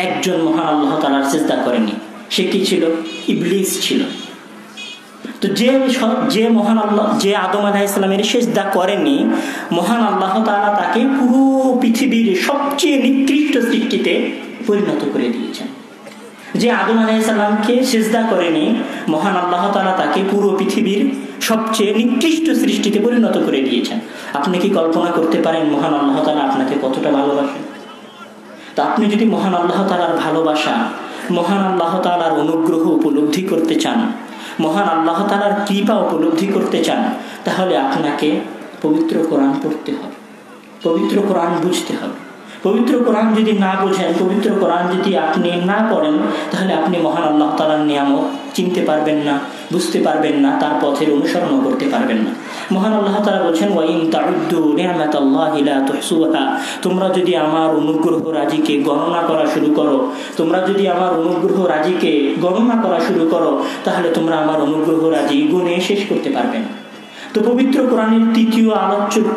একজন মহান আল্লাহ তাআলার সিজদা করেনি। সে কি ছিল? ইবলিস ছিল। তো যে মহান আল্লাহ, যে আদম আলাইহিস সালামের সিজদা করেনি, মহান আল্লাহ তাআলা তাকে পুরো পৃথিবীর সবচেয়ে নিকৃষ্ট সৃষ্টিতে পরিণত করে দিয়েছেন। যে আদম আলাইহিস সালামকে সিজদা করেনি, মহান আল্লাহ তাআলা তাকে পুরো পৃথিবীর সবচেয়ে নিকৃষ্ট সৃষ্টিতে পরিণত করে দিয়েছেন। আপনি কি কল্পনা করতে পারেন মহান আল্লাহ তাআলা আপনাকে কতটা ভালোবাসেন? তা আপনি যদি মহান আল্লাহ তাআলার ভালোবাসা, মহান আল্লাহ তাআলার অনুগ্রহ উপলব্ধি করতে চান, মহান আল্লাহ তাআলার কৃপা উপলব্ধি করতে চান, তাহলে আপনাকে পবিত্র কোরআন পড়তে হবে, পবিত্র কোরআন বুঝতে হবে। পবিত্র কোরআন যদি না বোঝেন, পবিত্র কোরআন যদি আপনি না পড়েন, তাহলে আপনি মহান আল্লাহ তাআলার নিয়ামত চিনতে পারবেন না, বুঝতে পারবেন না, তার পথের অনুসরণ করতে পারবেন না। মহান আল্লাহ তাআলা বলেন, ওয়া ইন তাউদ্দু নি'মাতাল্লাহি লা তুহসুহা, তোমরা যদি আমার অনুগ্রহ রাজিকে গণনা করা শুরু করো, তোমরা যদি আমার অনুগ্রহ রাজিকে গণনা করা শুরু করো, তাহলে তোমরা আমার অনুগ্রহ রাজি গুণে শেষ করতে পারবে না। তো পবিত্র কোরআনের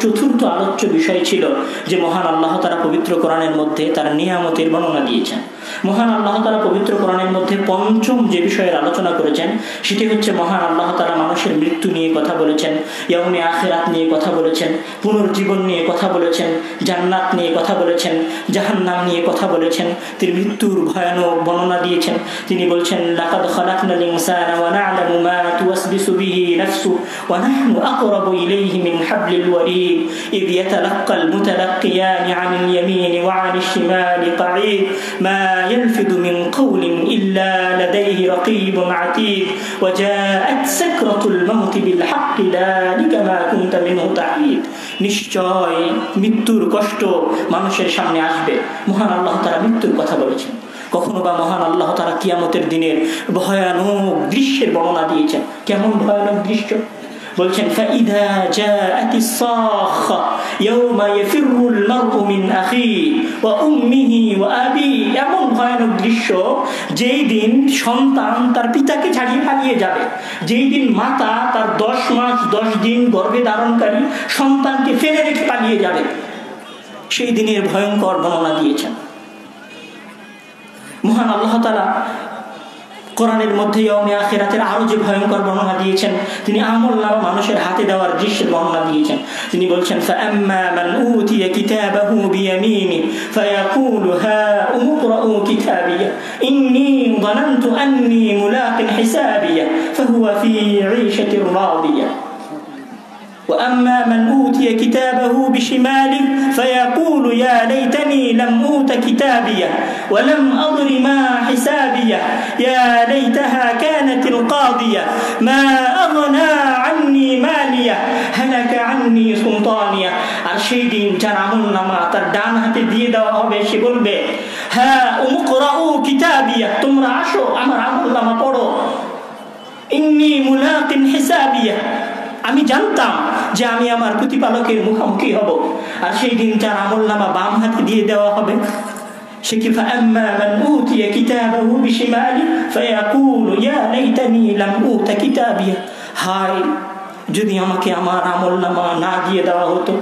চতুর্থ আলোচ্য বিষয় ছিল যে মহান আল্লাহ তাআলা পবিত্র কোরআনের মধ্যে তার নিয়ামতের বর্ণনা দিয়েছেন। মহান আল্লাহ তাআলা পবিত্র কোরআনের মধ্যে পঞ্চম যে বিষয়ের আলোচনা করেছেন সেটি হচ্ছে মহান আল্লাহ তাআলা মানুষের মৃত্যু নিয়ে কথা বলেছেন, ইয়াউমে আখিরাত নিয়ে কথা বলেছেন, পুনর্জীবন নিয়ে কথা বলেছেন, জান্নাত নিয়ে কথা বলেছেন, জাহান্নাম নিয়ে কথা বলেছেন। তিনি মৃত্যুর ভয়ানক বর্ণনা দিয়েছেন। তিনি বলছেন, লাকাদ খালাকনাল ইনসানা ওয়া না'লামু মা তুওয়াসবিসু বিহি নাফসু ওয়া নাহনু أقرب إليه من حبل الوريد إذ يتلقى المتلقيان عن اليمين وعن الشمال قعيد ما يلفظ من قول إلا لديه رقيب عتيد وجاءت سكرة الموت بالحق ذلك ما كنت منه تحيد। নিশ্চয় মৃত্যুর কষ্ট মানুষের সামনে আসবে। মহান আল্লাহ তাআলা মৃত্যুর কথা বলেছেন। কখনো বা মহান আল্লাহ তাআলা কিয়ামতের দিনের ভয়ানক দৃশ্যের বর্ণনা দিয়েছেন। কেমন ভয়ানক দৃশ্য বলছেন, ফাইদা জাআতিস সাখা ইয়াওমা ইয়াফিরুল মারউ মিন আখিহি ওয়া উম্মিহি ওয়া আবি। এমন ভয়ানক দৃশ্য, যেই দিন সন্তান তার পিতাকে ছাড়িয়ে পালিয়ে যাবে, যেই দিন মাতা তার 10 মাস 10 দিন গর্ভে ধারণকারী সন্তানকে ফেলে রেখে পালিয়ে যাবে, সেই দিনের ভয়ঙ্কর বর্ণনা দিয়েছেন। মহান আল্লাহ তাআলা কোরআনের মধ্যে ইয়াউমে আখিরাতের আরো যে ভয়ঙ্কর বর্ণনা দিয়েছেন, তিনি আমলনামা মানুষের হাতে দেওয়ার দৃশ্যের বর্ণনা দিয়েছেন। তিনি বলছেন, ফাআম্মা মান উতিয়া কিতাবাহু বিয়ামিনি ফায়াকুলু হাউম ইকরাউ কিতাবিয়া ইন্নী যানানতু আন্নী মুলাকিন হিসাবিয়া ফাহুয়া ফি ঈশাতির রাদিয়া وأما من أوتي كتابه بشماله فيقول يا ليتني لم أوت كتابيه ولم أدر ما حسابيه يا ليتها كانت القاضية মা আগনা আন্নি মালিয়া হালাকা আন্নি সুলতানিয়া। আর সেই দিন যার আমলনামা তার ডান হাতে দিয়ে দেওয়া হবে, সে বলবে হ্যাঁ উমকরাউ কিতাবিয়া, তোমরা আসো আমার আমলনামা পড়ো। ইন্নী মুলাকিন হিসাবিয়া, আমি জানতাম যে আমি আমার প্রতিপালকের মুখোমুখি হব। আর সেই দিন যার আমলনামা বাম হাতে দিয়ে দেওয়া হবে, সে কি ফাআম্মা মান উতিয়া কিতাবাহু বিশিমালি ফায়াকুলু ইয়া লাইতানি লাম উতা কিতাবিয়া, হায় যদি আমাকে আমার আমলনামা না দিয়ে দেওয়া হতো।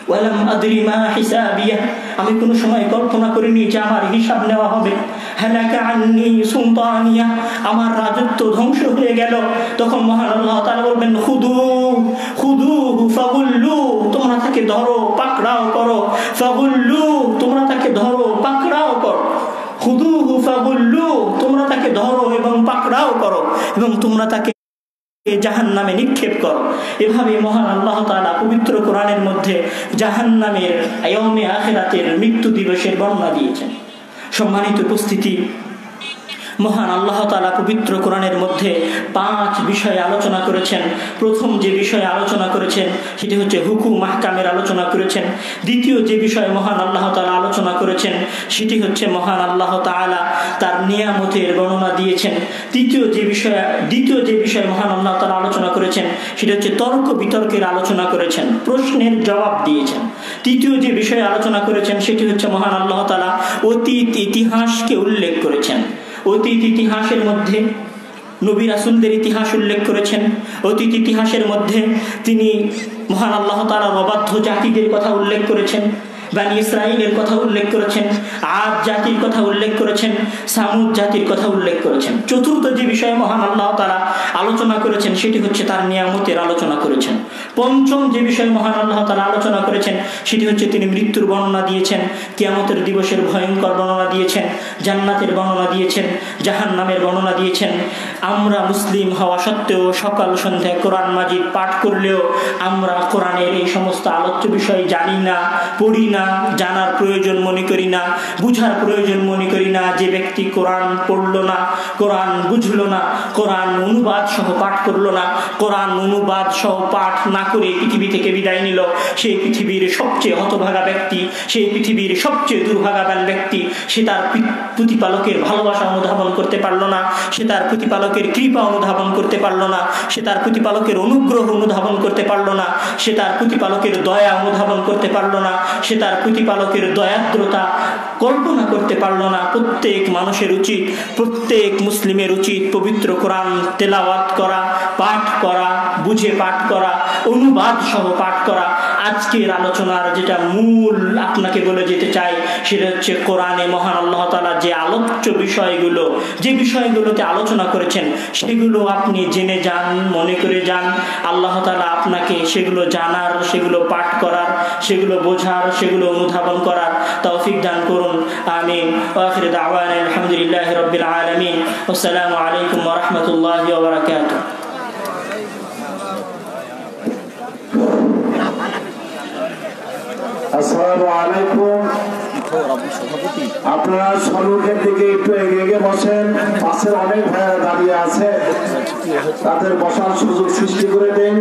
ওয়ালাম আদরি মা হিসাবিয়া, আমি কোনো সময় কল্পনা করিনি যে আমার হিসাব নেওয়া হবে। হালাকা আন্নি সুলতানিয়া, আমার রাজত্ব ধ্বংস হয়ে গেল। তখন মহান আল্লাহ তাআলা বলবেন খুদুহু ফাগুল্লু, তোমরা তাকে ধরো পাকড়াও করো। ফাগুল্লু, তোমরা তাকে ধরো পাকড়াও করো। খুদুহু ফাগুল্লু, তোমরা তাকে ধরো এবং পাকড়াও করো, এবং তোমরা তাকে জাহান্নামে নিক্ষেপ করো। এভাবে মহান আল্লাহ তাআলা পবিত্র কোরআনের মধ্যে জাহান্নামের ইয়াউমে আখিরাতের মৃত্যু দিবসের বর্ণনা দিয়েছেন। সম্মানিত উপস্থিতি, মহান আল্লাহ তাআলা পবিত্র কোরআনের মধ্যে 5 বিষয়ে আলোচনা করেছেন। প্রথম যে বিষয়ে আলোচনা করেছেন সেটি হচ্ছে হুকুম আহকামের আলোচনা করেছেন। দ্বিতীয় যে বিষয়ে মহান আল্লাহ তাআলা আলোচনা করেছেন সেটি হচ্ছে মহান আল্লাহ তাআলা তার নিয়ামতের বর্ণনা দিয়েছেন। দ্বিতীয় যে বিষয়ে মহান আল্লাহ তাআলা আলোচনা করেছেন সেটি হচ্ছে তর্ক বিতর্কের আলোচনা করেছেন, প্রশ্নের জবাব দিয়েছেন। তৃতীয় যে বিষয়ে আলোচনা করেছেন সেটি হচ্ছে মহান আল্লাহ তাআলা অতীত ইতিহাসকে উল্লেখ করেছেন। অতীত ইতিহাসের মধ্যে নবী রাসূলদের ইতিহাস উল্লেখ করেছেন। অতীত ইতিহাসের মধ্যে তিনি মহান আল্লাহ তাআলার অবাধ্য জাতিদের কথা উল্লেখ করেছেন, বানি ইসরাইলের কথা উল্লেখ করেছেন, আদ জাতির কথা উল্লেখ করেছেন, সামুদ জাতির কথা উল্লেখ করেছেন। চতুর্থ যে বিষয়ে মহান আল্লাহ তাআলা আলোচনা করেছেন সেটি হচ্ছে তার নিয়ামতের আলোচনা করেছেন। পঞ্চম যে বিষয়ে মহান আল্লাহ তাআলা আলোচনা করেছেন সেটি হচ্ছে তিনি মৃত্যুর বর্ণনা দিয়েছেন, কিয়ামতের দিবসের ভয়ঙ্কর বর্ণনা দিয়েছেন, জান্নাতের বর্ণনা দিয়েছেন, জাহান্নামের বর্ণনা দিয়েছেন। আমরা মুসলিম হওয়া সত্ত্বেও সকাল সন্ধ্যায় কোরআন মাজিদ পাঠ করলেও আমরা কোরআনের এই সমস্ত আলোচ্য বিষয় জানি না, পড়ি না, জানার প্রয়োজন মনে করি না, বুঝার প্রয়োজন মনে করি না। যে ব্যক্তি কোরআন পড়লো না, কোরআন বুঝলো না, কোরআন অনুবাদ সহ পাঠ করলো না, কোরআন অনুবাদ সহ পাঠ না করে পৃথিবী থেকে বিদায় নিল, সেই পৃথিবীর সবচেয়ে হতভাগা ব্যক্তি, সেই পৃথিবীর সবচেয়ে দুর্ভাগাবান ব্যক্তি। সে তার প্রতিপালকের ভালোবাসা অনুধাবন করতে পারলো না, সে তার প্রতিপালকের কৃপা অনুধাবন করতে পারলো না, সে তার প্রতিপালকের অনুগ্রহ অনুধাবন করতে পারলো না, সে তার প্রতিপালকের দয়া অনুধাবন করতে পারলো না, সে তার প্রতিপালকের দয়াদ্রতা কল্পনা করতে পারলো না। প্রত্যেক মানুষের উচিত, প্রত্যেক মুসলিমের উচিত পবিত্র কোরআন তেলাওয়াত করা, পাঠ করা, বুঝে পাঠ করা, অনুবাদ সহ পাঠ করা। আজকের আলোচনার যেটা মূল আপনাকে বলে যেতে চাই সেটা হচ্ছে কোরআনে মহান আল্লাহ তাআলা যে আলোচ্য বিষয়গুলো, যে বিষয়গুলোতে আলোচনা করেছেন সেগুলো আপনি জেনে যান, মনে করে যান। আল্লাহ তাআলা আপনাকে সেগুলো জানার, সেগুলো পাঠ করার, সেগুলো বোঝার, সেগুলো অনুধাবন করার তৌফিক দান করুন। আমিন। ওয়া আখিরু দাওয়ানা আলহামদুলিল্লাহি রাব্বিল আলামিন। আসসালামু আলাইকুম ওয়া রাহমাতুল্লাহি ওয়া বারাকাতুহু। আসসালামু আলাইকুম। আপনারা সম্মুখের দিকে একটু এগিয়ে বসেন। পাশের অনেক ভাইরা দাঁড়িয়ে আছে, তাদের বসার সুযোগ সৃষ্টি করে দেন।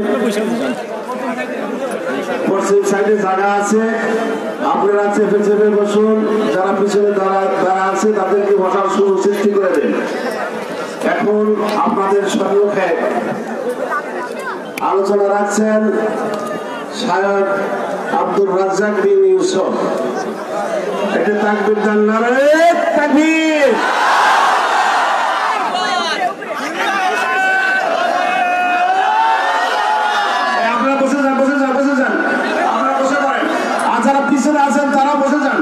পশ্চিম সাইডে জায়গা আছে, আপনারা চেপে চেপে বসুন। যারা পিছনে দাঁড়া আছে তাদেরকে বসার সুযোগ সৃষ্টি করে দেন। এখন আপনাদের সম্মুখে আলোচনা রাখছেন শায়খ আব্দুর রাজ্জাক বিন ইউসুফ। একটা তাকবীর দেন, নারে তাকবীর। আপনারা বসে যান, বসে যান, বসে যান। আপনারা বসে পড়েন। আর যারা পিছনে আছেন তারা বসে যান।